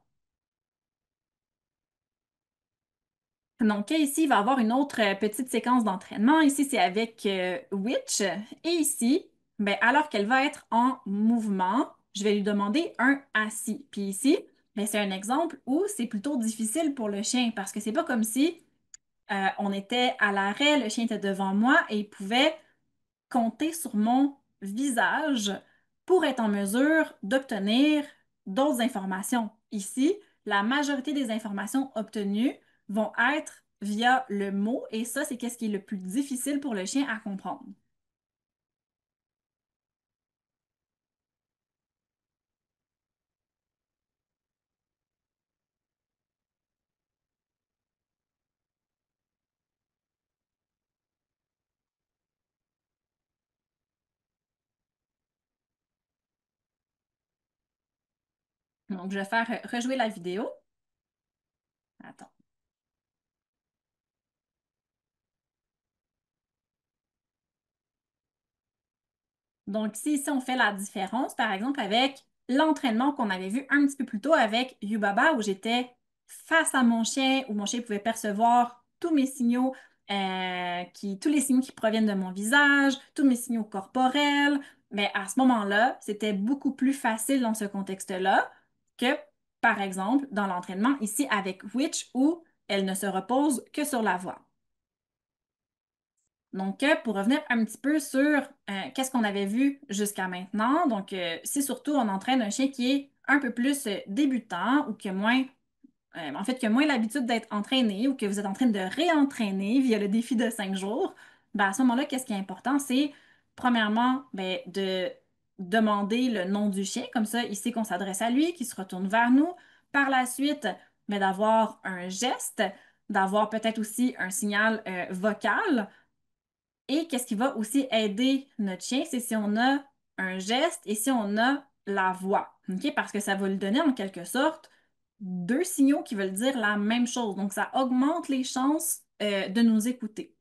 [SPEAKER 1] Donc, ici, il va y avoir une autre petite séquence d'entraînement. Ici, c'est avec Witch. Et ici, ben, alors qu'elle va être en mouvement, je vais lui demander un assis. Puis ici, ben, c'est un exemple où c'est plutôt difficile pour le chien parce que c'est pas comme si on était à l'arrêt, le chien était devant moi et il pouvait compter sur mon visage pour être en mesure d'obtenir d'autres informations. Ici, la majorité des informations obtenues vont être via le mot et ça, c'est qu'est-ce qui est le plus difficile pour le chien à comprendre. Donc, je vais faire rejouer la vidéo. Attends. Donc, ici, on fait la différence, par exemple, avec l'entraînement qu'on avait vu un petit peu plus tôt avec Yubaba, où j'étais face à mon chien, où mon chien pouvait percevoir tous mes signaux, tous les signaux qui proviennent de mon visage, tous mes signaux corporels. Mais à ce moment-là, c'était beaucoup plus facile dans ce contexte-là que, par exemple, dans l'entraînement ici avec Witch, où elle ne se repose que sur la voix. Donc, pour revenir un petit peu sur qu'est-ce qu'on avait vu jusqu'à maintenant, si surtout on entraîne un chien qui est un peu plus débutant ou qui a moins l'habitude d'être entraîné ou que vous êtes en train de réentraîner via le défi de 5 jours, ben, à ce moment-là, qu'est-ce qui est important? C'est premièrement ben, de demander le nom du chien, comme ça, il sait qu'on s'adresse à lui, qu'il se retourne vers nous. Par la suite, ben, d'avoir un geste, d'avoir peut-être aussi un signal vocal. Et qu'est-ce qui va aussi aider notre chien, c'est si on a un geste et si on a la voix. OK? Parce que ça va lui donner en quelque sorte deux signaux qui veulent dire la même chose. Donc, ça augmente les chances de nous écouter.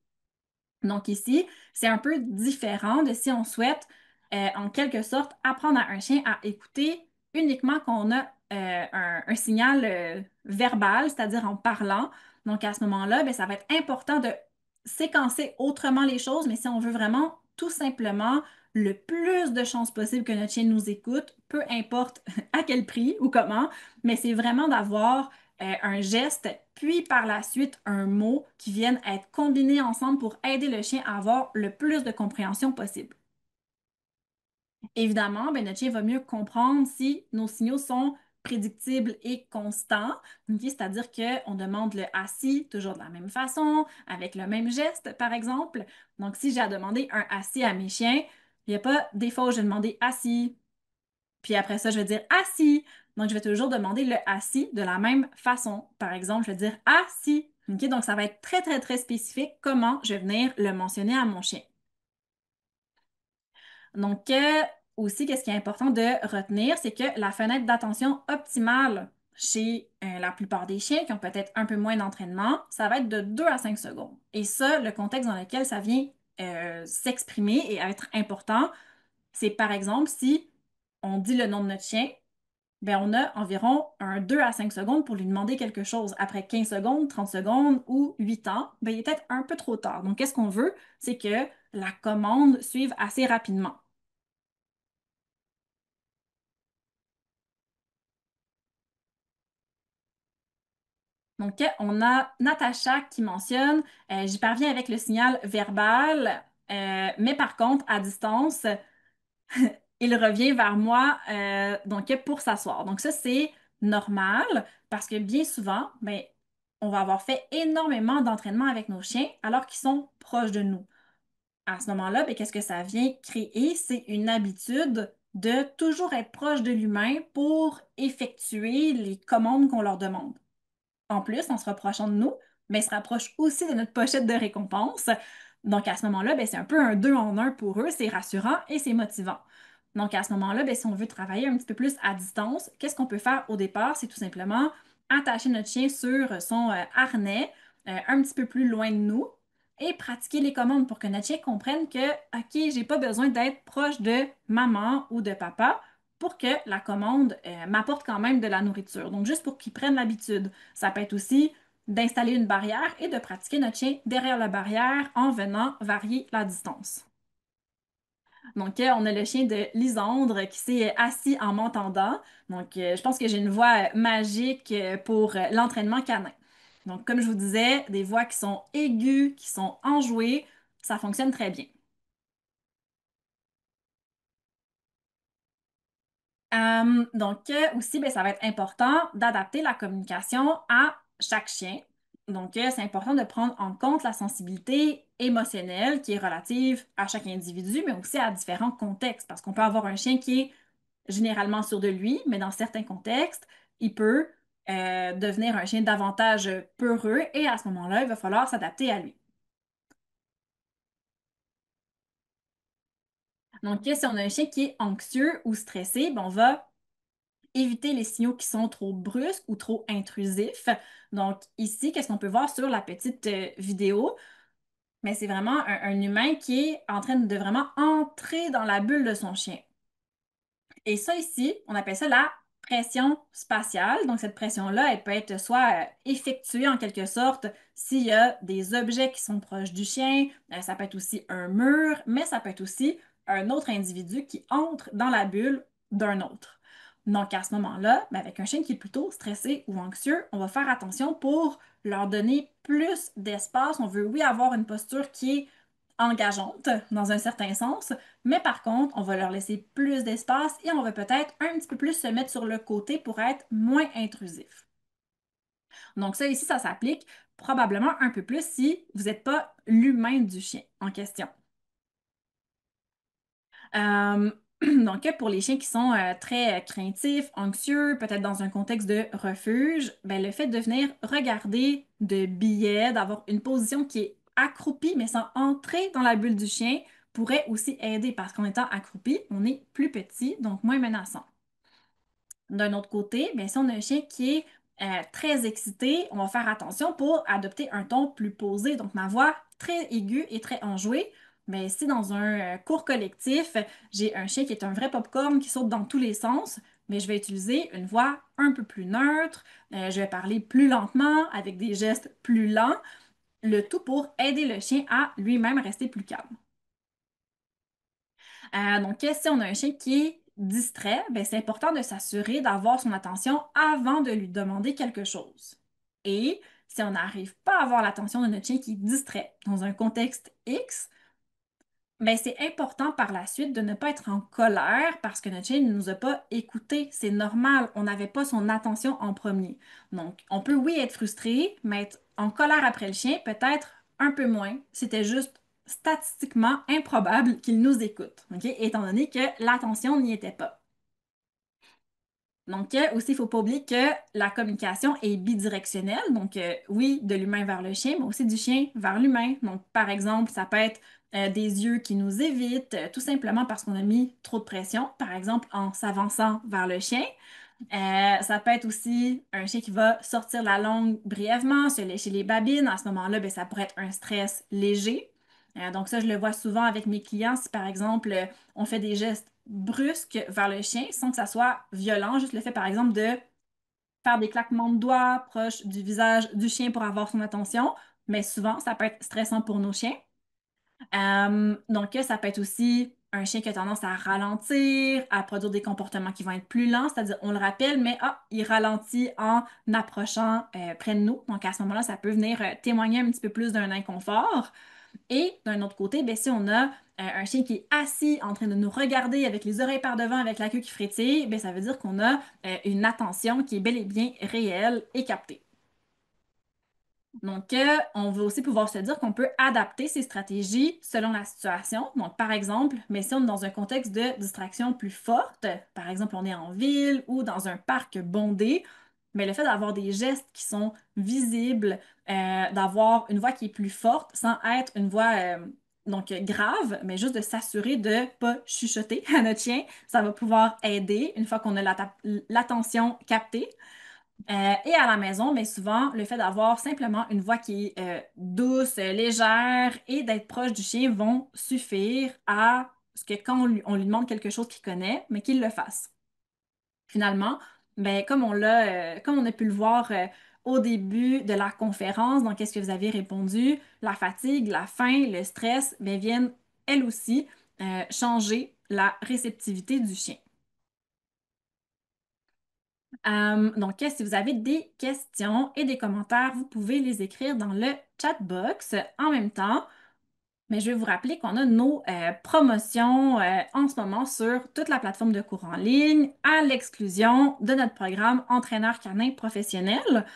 [SPEAKER 1] Donc ici, c'est un peu différent de si on souhaite, en quelque sorte, apprendre à un chien à écouter uniquement quand on a un signal verbal, c'est-à-dire en parlant. Donc à ce moment-là, ben, ça va être important de séquencer autrement les choses, mais si on veut vraiment tout simplement le plus de chances possible que notre chien nous écoute, peu importe à quel prix ou comment, mais c'est vraiment d'avoir un geste, puis par la suite un mot qui viennent être combinés ensemble pour aider le chien à avoir le plus de compréhension possible. Évidemment, ben, notre chien va mieux comprendre si nos signaux sont prédictible et constant. Ok, c'est-à-dire qu'on demande le assis toujours de la même façon, avec le même geste, par exemple. Donc, si j'ai à demander un assis à mes chiens, il n'y a pas des fois où je vais demander assis, puis après ça, je vais dire assis. Donc, je vais toujours demander le assis de la même façon. Par exemple, je vais dire assis. Ok, donc, ça va être très, très, très spécifique comment je vais venir le mentionner à mon chien. Donc, aussi, qu'est-ce qui est important de retenir, c'est que la fenêtre d'attention optimale chez la plupart des chiens qui ont peut-être un peu moins d'entraînement, ça va être de 2 à 5 secondes. Et ça, le contexte dans lequel ça vient s'exprimer et être important, c'est par exemple si on dit le nom de notre chien, ben on a environ un 2 à 5 secondes pour lui demander quelque chose. Après 15 secondes, 30 secondes ou 8 ans, ben il est peut-être un peu trop tard. Donc, qu'est-ce qu'on veut? C'est que la commande suive assez rapidement. Donc, on a Natacha qui mentionne, j'y parviens avec le signal verbal, mais par contre, à distance, il revient vers moi donc pour s'asseoir. Donc, ça, c'est normal parce que bien souvent, ben, on va avoir fait énormément d'entraînement avec nos chiens alors qu'ils sont proches de nous. À ce moment-là, ben, qu'est-ce que ça vient créer? C'est une habitude de toujours être proche de l'humain pour effectuer les commandes qu'on leur demande. En plus, en se rapprochant de nous, mais ils se rapprochent aussi de notre pochette de récompense. Donc, à ce moment-là, ben, c'est un peu un deux en un pour eux. C'est rassurant et c'est motivant. Donc, à ce moment-là, ben, si on veut travailler un petit peu plus à distance, qu'est-ce qu'on peut faire au départ? C'est tout simplement attacher notre chien sur son harnais un petit peu plus loin de nous et pratiquer les commandes pour que notre chien comprenne que, OK, j'ai pas besoin d'être proche de maman ou de papa pour que la commande m'apporte quand même de la nourriture. Donc, juste pour qu'ils prennent l'habitude. Ça peut être aussi d'installer une barrière et de pratiquer notre chien derrière la barrière en venant varier la distance. Donc, on a le chien de Lisandre qui s'est assis en m'entendant. Donc, je pense que j'ai une voix magique pour l'entraînement canin. Donc, comme je vous disais, des voix qui sont aiguës, qui sont enjouées, ça fonctionne très bien. Aussi, ben, ça va être important d'adapter la communication à chaque chien. Donc, c'est important de prendre en compte la sensibilité émotionnelle qui est relative à chaque individu, mais aussi à différents contextes, parce qu'on peut avoir un chien qui est généralement sûr de lui, mais dans certains contextes, il peut devenir un chien davantage peureux et à ce moment-là, il va falloir s'adapter à lui. Donc, si on a un chien qui est anxieux ou stressé, ben, on va éviter les signaux qui sont trop brusques ou trop intrusifs. Donc ici, qu'est-ce qu'on peut voir sur la petite vidéo? Mais c'est vraiment un humain qui est en train de vraiment entrer dans la bulle de son chien. Et ça ici, on appelle ça la pression spatiale. Donc cette pression-là, elle peut être soit effectuée en quelque sorte s'il y a des objets qui sont proches du chien, ça peut être aussi un mur, mais ça peut être aussi un autre individu qui entre dans la bulle d'un autre. Donc à ce moment-là, ben, avec un chien qui est plutôt stressé ou anxieux, on va faire attention pour leur donner plus d'espace. On veut, oui, avoir une posture qui est engageante dans un certain sens, mais par contre, on va leur laisser plus d'espace et on va peut-être un petit peu plus se mettre sur le côté pour être moins intrusif. Donc ça ici, ça s'applique probablement un peu plus si vous n'êtes pas l'humain du chien en question. Euh, donc, pour les chiens qui sont très craintifs, anxieux, peut-être dans un contexte de refuge, ben, le fait de venir regarder de biais, d'avoir une position qui est accroupie, mais sans entrer dans la bulle du chien, pourrait aussi aider parce qu'en étant accroupi, on est plus petit, donc moins menaçant. D'un autre côté, bien, si on a un chien qui est très excité, on va faire attention pour adopter un ton plus posé. Donc, ma voix très aiguë et très enjouée. Mais si dans un cours collectif, j'ai un chien qui est un vrai popcorn qui saute dans tous les sens, mais je vais utiliser une voix un peu plus neutre. Je vais parler plus lentement, avec des gestes plus lents, le tout pour aider le chien à lui-même rester plus calme. Donc, si on a un chien qui est distrait, ben, c'est important de s'assurer d'avoir son attention avant de lui demander quelque chose. Et si on n'arrive pas à avoir l'attention de notre chien qui est distrait dans un contexte X, Ben, c'est important par la suite de ne pas être en colère parce que notre chien ne nous a pas écoutés. C'est normal, on n'avait pas son attention en premier. Donc, on peut, oui, être frustré, mais être en colère après le chien, peut-être un peu moins. C'était juste statistiquement improbable qu'il nous écoute, ok? Étant donné que l'attention n'y était pas. Donc, aussi, il ne faut pas oublier que la communication est bidirectionnelle. Donc, oui, de l'humain vers le chien, mais aussi du chien vers l'humain. Donc, par exemple, ça peut être des yeux qui nous évitent, tout simplement parce qu'on a mis trop de pression, par exemple en s'avançant vers le chien. Ça peut être aussi un chien qui va sortir la langue brièvement, se lécher les babines. À ce moment-là, ben, ça pourrait être un stress léger. Donc ça, je le vois souvent avec mes clients. Si par exemple, on fait des gestes brusques vers le chien sans que ça soit violent, juste le fait par exemple de faire des claquements de doigts proches du visage du chien pour avoir son attention. Mais souvent, ça peut être stressant pour nos chiens. Donc, ça peut être aussi un chien qui a tendance à ralentir, à produire des comportements qui vont être plus lents, c'est-à-dire on le rappelle, mais il ralentit en approchant près de nous. Donc, à ce moment-là, ça peut venir témoigner un petit peu plus d'un inconfort. Et d'un autre côté, ben, si on a un chien qui est assis en train de nous regarder avec les oreilles par devant, avec la queue qui frétille, ben, ça veut dire qu'on a une attention qui est bel et bien réelle et captée. Donc, on veut aussi pouvoir se dire qu'on peut adapter ses stratégies selon la situation. Donc, par exemple, mais si on est dans un contexte de distraction plus forte, par exemple, on est en ville ou dans un parc bondé, mais le fait d'avoir des gestes qui sont visibles, d'avoir une voix qui est plus forte sans être une voix donc grave, mais juste de s'assurer de ne pas chuchoter à notre chien, ça va pouvoir aider une fois qu'on a l'attention captée. Et à la maison, mais souvent, le fait d'avoir simplement une voix qui est douce, légère et d'être proche du chien vont suffire à ce que quand on lui demande quelque chose qu'il connaît, mais qu'il le fasse. Finalement, ben, comme on a pu le voir au début de la conférence, donc qu'est-ce que vous avez répondu? La fatigue, la faim, le stress, ben, viennent elles aussi changer la réceptivité du chien. Donc, si vous avez des questions et des commentaires, vous pouvez les écrire dans le chat box en même temps. Mais je vais vous rappeler qu'on a nos promotions en ce moment sur toute la plateforme de cours en ligne, à l'exclusion de notre programme Entraîneur canin professionnel.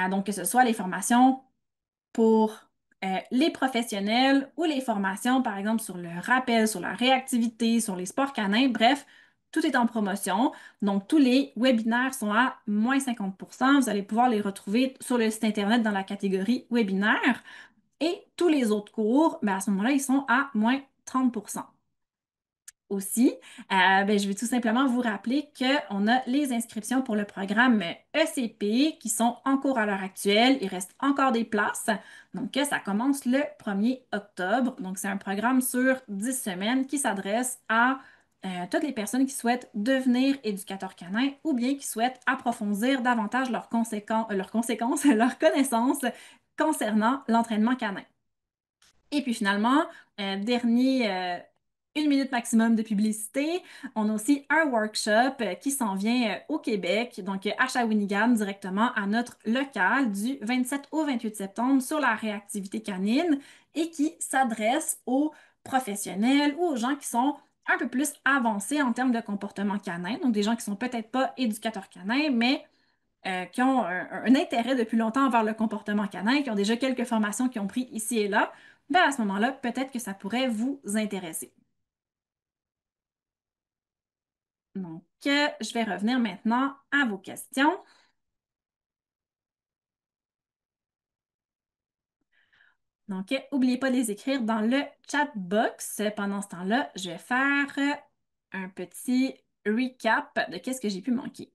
[SPEAKER 1] Donc, que ce soit les formations pour les professionnels ou les formations, par exemple, sur le rappel, sur la réactivité, sur les sports canins. Bref, tout est en promotion. Donc, tous les webinaires sont à moins 50%. Vous allez pouvoir les retrouver sur le site Internet dans la catégorie webinaire. Et tous les autres cours, ben, à ce moment-là, ils sont à moins 30%. Aussi, ben, je vais tout simplement vous rappeler qu'on a les inscriptions pour le programme ECP qui sont en cours à l'heure actuelle. Il reste encore des places. Donc, ça commence le 1er octobre. Donc, c'est un programme sur 10 semaines qui s'adresse à toutes les personnes qui souhaitent devenir éducateurs canins ou bien qui souhaitent approfondir davantage leurs conséquences, leurs connaissances concernant l'entraînement canin. Et puis finalement, une minute maximum de publicité. On a aussi un workshop qui s'en vient au Québec, donc à Shawinigan, directement à notre local du 27 au 28 septembre sur la réactivité canine et qui s'adresse aux professionnels ou aux gens qui sont un peu plus avancés en termes de comportement canin, donc des gens qui sont peut-être pas éducateurs canins, mais qui ont un intérêt depuis longtemps envers le comportement canin, qui ont déjà quelques formations qu'ils ont pris ici et là, ben à ce moment-là, peut-être que ça pourrait vous intéresser. Donc, je vais revenir maintenant à vos questions. Donc, n'oubliez pas de les écrire dans le chat box. Pendant ce temps-là, je vais faire un petit recap de qu'est-ce que j'ai pu manquer.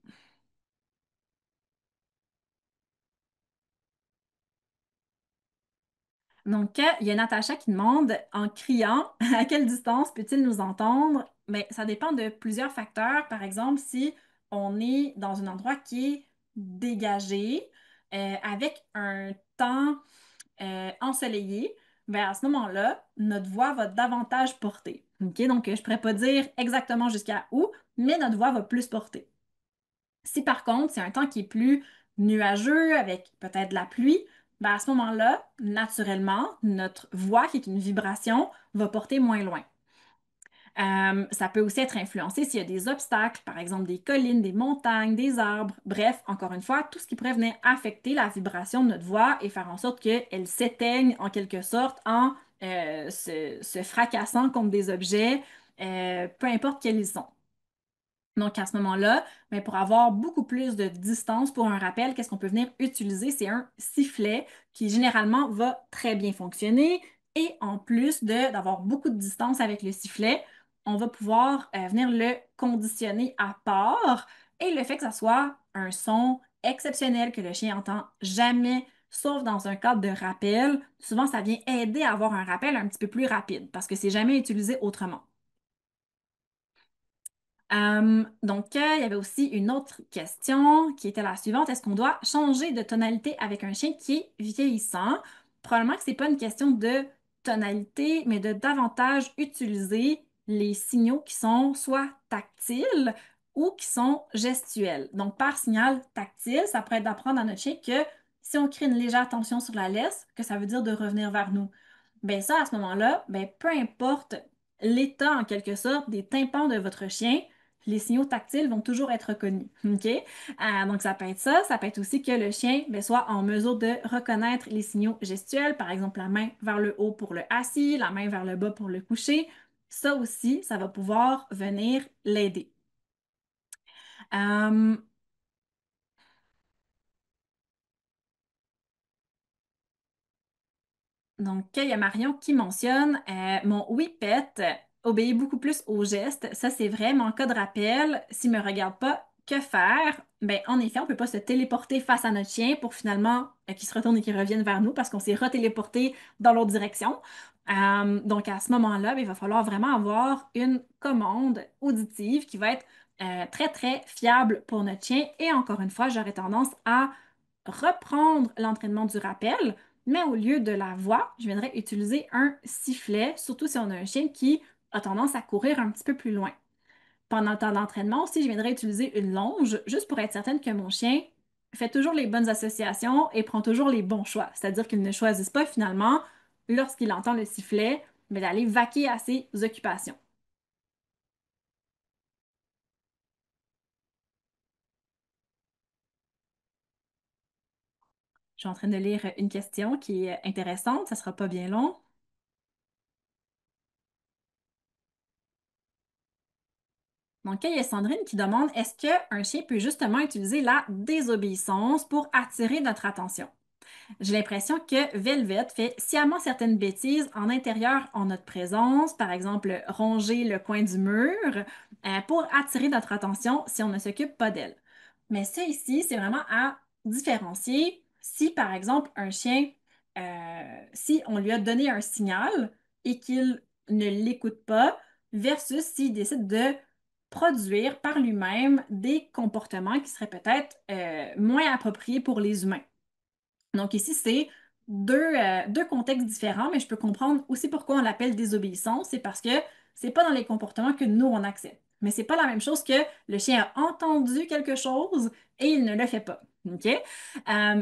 [SPEAKER 1] Donc, il y a Natacha qui demande en criant à quelle distance peut-il nous entendre? Mais ça dépend de plusieurs facteurs. Par exemple, si on est dans un endroit qui est dégagé, avec un temps ensoleillé, ben à ce moment-là, notre voix va davantage porter. OK? Donc, je ne pourrais pas dire exactement jusqu'à où, mais notre voix va plus porter. Si par contre, c'est un temps qui est plus nuageux avec peut-être de la pluie, ben à ce moment-là, naturellement, notre voix, qui est une vibration, va porter moins loin. Ça peut aussi être influencé s'il y a des obstacles, par exemple des collines, des montagnes, des arbres. Bref, encore une fois, tout ce qui pourrait venir affecter la vibration de notre voix et faire en sorte qu'elle s'éteigne en quelque sorte en se fracassant contre des objets, peu importe quels ils sont. Donc, à ce moment-là, ben, pour avoir beaucoup plus de distance pour un rappel, qu'est-ce qu'on peut venir utiliser? C'est un sifflet qui généralement va très bien fonctionner. Et en plus d'avoir beaucoup de distance avec le sifflet, on va pouvoir venir le conditionner à part. Et le fait que ça soit un son exceptionnel que le chien entend jamais, sauf dans un cadre de rappel, souvent ça vient aider à avoir un rappel un petit peu plus rapide parce que c'est jamais utilisé autrement. Il y avait aussi une autre question qui était la suivante. Est-ce qu'on doit changer de tonalité avec un chien qui est vieillissant? Probablement que c'est pas une question de tonalité, mais de davantage utiliser les signaux qui sont soit tactiles ou qui sont gestuels. Donc, par signal tactile, ça pourrait être d'apprendre à notre chien que si on crée une légère tension sur la laisse, que ça veut dire de revenir vers nous. Ben ça, à ce moment-là, ben, peu importe l'état en quelque sorte des tympans de votre chien, les signaux tactiles vont toujours être reconnus. OK? Donc, ça peut être ça. Ça peut être aussi que le chien ben, soit en mesure de reconnaître les signaux gestuels, par exemple la main vers le haut pour le assis, la main vers le bas pour le coucher. Ça aussi, ça va pouvoir venir l'aider. Euh, Donc, il y a Marion qui mentionne mon Whippet obéit beaucoup plus aux gestes. Ça, c'est vrai, mais en cas de rappel, s'il ne me regarde pas, que faire? Ben, en effet, on ne peut pas se téléporter face à notre chien pour finalement qu'il se retourne et qu'il revienne vers nous parce qu'on s'est retéléporté dans l'autre direction. Donc, à ce moment-là, ben, il va falloir vraiment avoir une commande auditive qui va être très, très fiable pour notre chien. Et encore une fois, j'aurais tendance à reprendre l'entraînement du rappel, mais au lieu de la voix, je viendrais utiliser un sifflet, surtout si on a un chien qui a tendance à courir un petit peu plus loin. Pendant le temps d'entraînement aussi, je viendrais utiliser une longe, juste pour être certaine que mon chien fait toujours les bonnes associations et prend toujours les bons choix. C'est-à-dire qu'il ne choisit pas finalement, lorsqu'il entend le sifflet, mais d'aller vaquer à ses occupations. Je suis en train de lire une question qui est intéressante, ça sera pas bien long. Donc, il y a Sandrine qui demande, est-ce qu'un chien peut justement utiliser la désobéissance pour attirer notre attention? J'ai l'impression que Velvet fait sciemment certaines bêtises en intérieur en notre présence, par exemple ronger le coin du mur, pour attirer notre attention si on ne s'occupe pas d'elle. Mais ça ici, c'est vraiment à différencier si, par exemple, un chien, si on lui a donné un signal et qu'il ne l'écoute pas, versus s'il décide de produire par lui-même des comportements qui seraient peut-être moins appropriés pour les humains. Donc ici, c'est deux contextes différents, mais je peux comprendre aussi pourquoi on l'appelle désobéissance. C'est parce que c'est pas dans les comportements que nous, on accepte. Mais c'est pas la même chose que le chien a entendu quelque chose et il ne le fait pas. OK?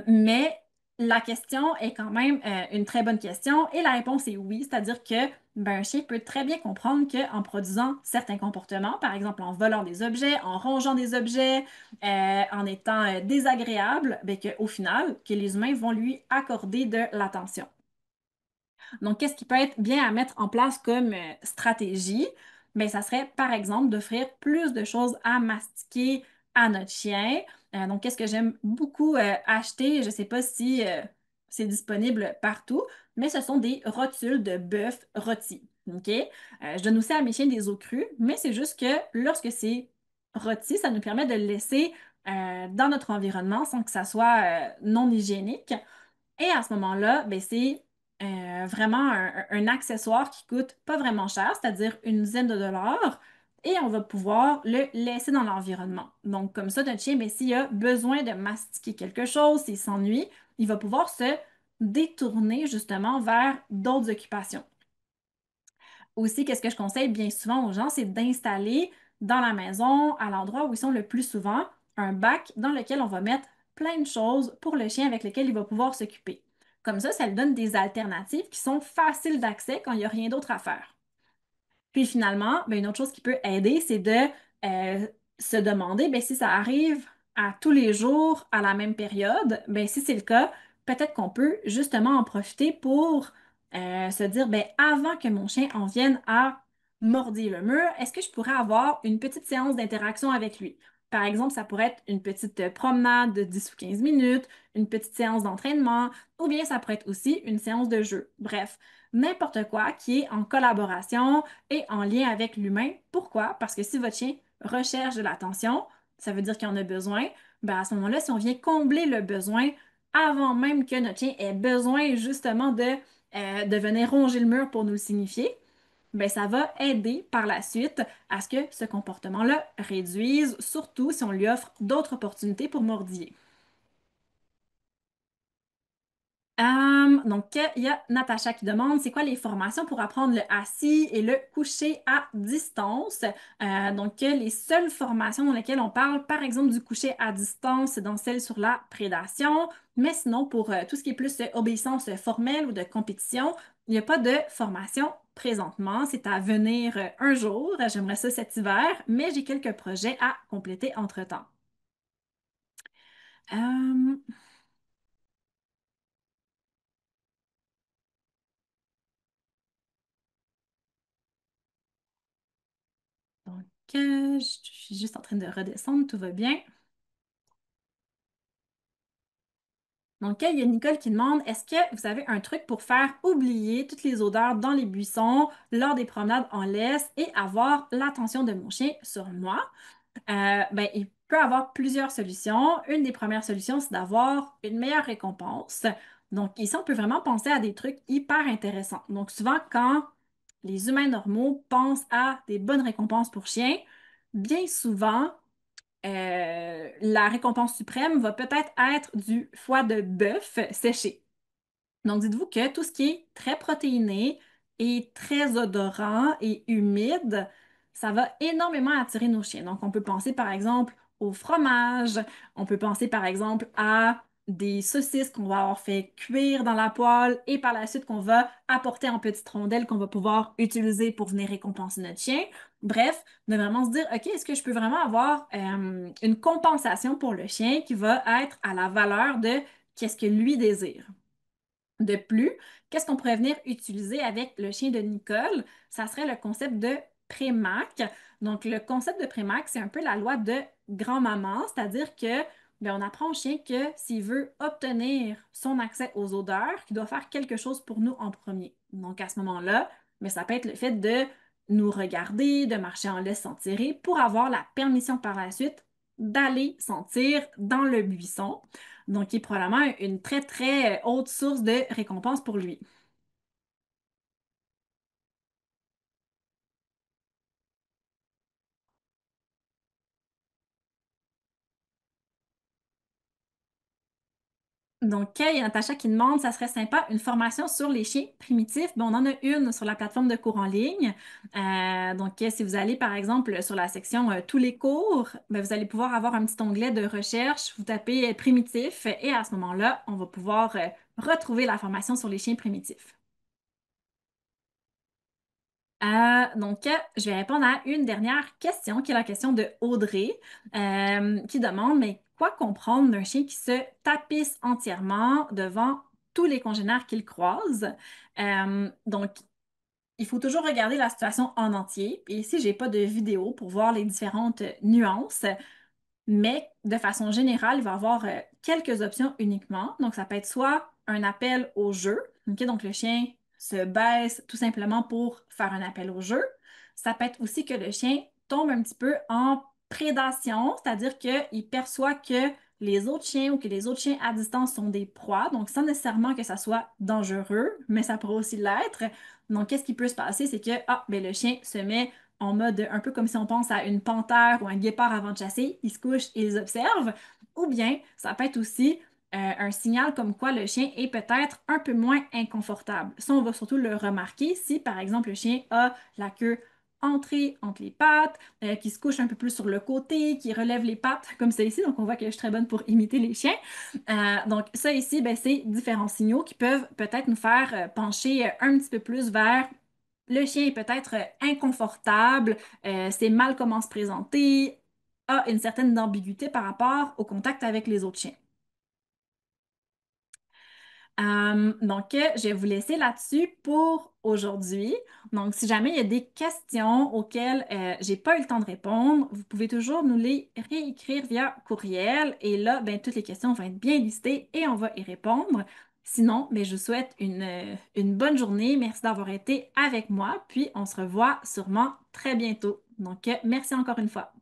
[SPEAKER 1] Mais la question est quand même une très bonne question et la réponse est oui, c'est-à-dire que ben, un chien peut très bien comprendre qu'en produisant certains comportements, par exemple en volant des objets, en rongeant des objets, en étant désagréable, ben, qu'au final, que les humains vont lui accorder de l'attention. Donc, qu'est-ce qui peut être bien à mettre en place comme stratégie? Ben, ça serait, par exemple, d'offrir plus de choses à mastiquer à notre chien. Donc, qu'est-ce que j'aime beaucoup acheter? Je ne sais pas si c'est disponible partout, mais ce sont des rotules de bœuf rôti. OK? Je donne aussi à mes chiens des eaux crues, mais c'est juste que lorsque c'est rôti, ça nous permet de le laisser dans notre environnement sans que ça soit non hygiénique. Et à ce moment-là, ben, c'est vraiment un accessoire qui coûte pas vraiment cher, c'est-à-dire une dizaine de dollars, et on va pouvoir le laisser dans l'environnement. Donc, comme ça, notre chien, ben, s'il a besoin de mastiquer quelque chose, s'il s'ennuie, il va pouvoir se détourner justement vers d'autres occupations. Aussi, qu'est-ce que je conseille bien souvent aux gens, c'est d'installer dans la maison, à l'endroit où ils sont le plus souvent, un bac dans lequel on va mettre plein de choses pour le chien avec lequel il va pouvoir s'occuper. Comme ça lui donne des alternatives qui sont faciles d'accès quand il n'y a rien d'autre à faire. Puis finalement, ben, une autre chose qui peut aider, c'est de euh, se demander ben, si ça arrive à tous les jours à la même période. Ben, si c'est le cas, peut-être qu'on peut justement en profiter pour se dire ben, avant que mon chien en vienne à mordir le mur, est-ce que je pourrais avoir une petite séance d'interaction avec lui? Par exemple, ça pourrait être une petite promenade de 10 ou 15 minutes, une petite séance d'entraînement, ou bien ça pourrait être aussi une séance de jeu. Bref, n'importe quoi qui est en collaboration et en lien avec l'humain. Pourquoi? Parce que si votre chien recherche de l'attention, ça veut dire qu'il en a besoin. Ben à ce moment-là, si on vient combler le besoin avant même que notre chien ait besoin justement de venir ronger le mur pour nous le signifier, ben ça va aider par la suite à ce que ce comportement-là réduise, surtout si on lui offre d'autres opportunités pour mordiller. Donc, il y a Natacha qui demande, c'est quoi les formations pour apprendre le assis et le coucher à distance? Les seules formations dans lesquelles on parle, par exemple, du coucher à distance, c'est dans celles sur la prédation, mais sinon, pour tout ce qui est plus obéissance formelle ou de compétition, il n'y a pas de formation présentement. C'est à venir un jour. J'aimerais ça cet hiver, mais j'ai quelques projets à compléter entre-temps. Euh, donc, je suis juste en train de redescendre, tout va bien. Donc, il y a Nicole qui demande, est-ce que vous avez un truc pour faire oublier toutes les odeurs dans les buissons lors des promenades en laisse et avoir l'attention de mon chien sur moi? Ben, il peut avoir plusieurs solutions. Une des premières solutions, c'est d'avoir une meilleure récompense. Donc, ici, on peut vraiment penser à des trucs hyper intéressants. Donc, souvent, quand les humains normaux pensent à des bonnes récompenses pour chiens, bien souvent, la récompense suprême va peut-être être du foie de bœuf séché. Donc, dites-vous que tout ce qui est très protéiné et très odorant et humide, ça va énormément attirer nos chiens. Donc, on peut penser par exemple au fromage, on peut penser par exemple à des saucisses qu'on va avoir fait cuire dans la poêle et par la suite qu'on va apporter en petites rondelles qu'on va pouvoir utiliser pour venir récompenser notre chien. Bref, de vraiment se dire, OK, est-ce que je peux vraiment avoir une compensation pour le chien qui va être à la valeur de qu'est-ce que lui désire? De plus, qu'est-ce qu'on pourrait venir utiliser avec le chien de Nicole? Ça serait le concept de prémac. Donc, le concept de prémac, c'est un peu la loi de grand-maman, c'est-à-dire que on apprend au chien que s'il veut obtenir son accès aux odeurs, il doit faire quelque chose pour nous en premier. Donc, à ce moment-là, ça peut être le fait de nous regarder, de marcher en laisse tirer pour avoir la permission par la suite d'aller sentir dans le buisson. Donc, qui est probablement une très, très haute source de récompense pour lui. Donc, il y a Natacha qui demande, ça serait sympa, une formation sur les chiens primitifs. Ben, on en a une sur la plateforme de cours en ligne. Si vous allez, par exemple, sur la section Tous les cours, ben, vous allez pouvoir avoir un petit onglet de recherche. Vous tapez primitif et à ce moment-là, on va pouvoir retrouver la formation sur les chiens primitifs. Je vais répondre à une dernière question, qui est la question de Audrey, qui demande, mais quoi comprendre d'un chien qui se tapisse entièrement devant tous les congénères qu'il croise? Donc, il faut toujours regarder la situation en entier. Et ici, j'ai pas de vidéo pour voir les différentes nuances. Mais de façon générale, il va y avoir quelques options uniquement. Donc, ça peut être soit un appel au jeu. OK? Donc, le chien se baisse tout simplement pour faire un appel au jeu. Ça peut être aussi que le chien tombe un petit peu en prédation, c'est-à-dire qu'il perçoit que les autres chiens ou que les autres chiens à distance sont des proies. Donc, sans nécessairement que ça soit dangereux, mais ça pourrait aussi l'être. Donc, qu'est-ce qui peut se passer? C'est que le chien se met en mode un peu comme si on pense à une panthère ou un guépard avant de chasser, ils se couchent et ils observent. Ou bien, ça peut être aussi un signal comme quoi le chien est peut-être un peu moins inconfortable. Ça, on va surtout le remarquer si, par exemple, le chien a la queue entrée entre les pattes, qui se couche un peu plus sur le côté, qui relève les pattes comme ça ici. Donc, on voit que je suis très bonne pour imiter les chiens. Donc, ça ici, c'est différents signaux qui peuvent peut-être nous faire pencher un petit peu plus vers le chien est peut-être inconfortable, sait mal comment se présenter, a une certaine ambiguïté par rapport au contact avec les autres chiens. Je vais vous laisser là-dessus pour aujourd'hui. Donc, si jamais il y a des questions auxquelles j'ai pas eu le temps de répondre, vous pouvez toujours nous les réécrire via courriel. Et là, ben, toutes les questions vont être bien listées et on va y répondre. Sinon, ben, je vous souhaite une bonne journée. Merci d'avoir été avec moi. Puis, on se revoit sûrement très bientôt. Merci encore une fois.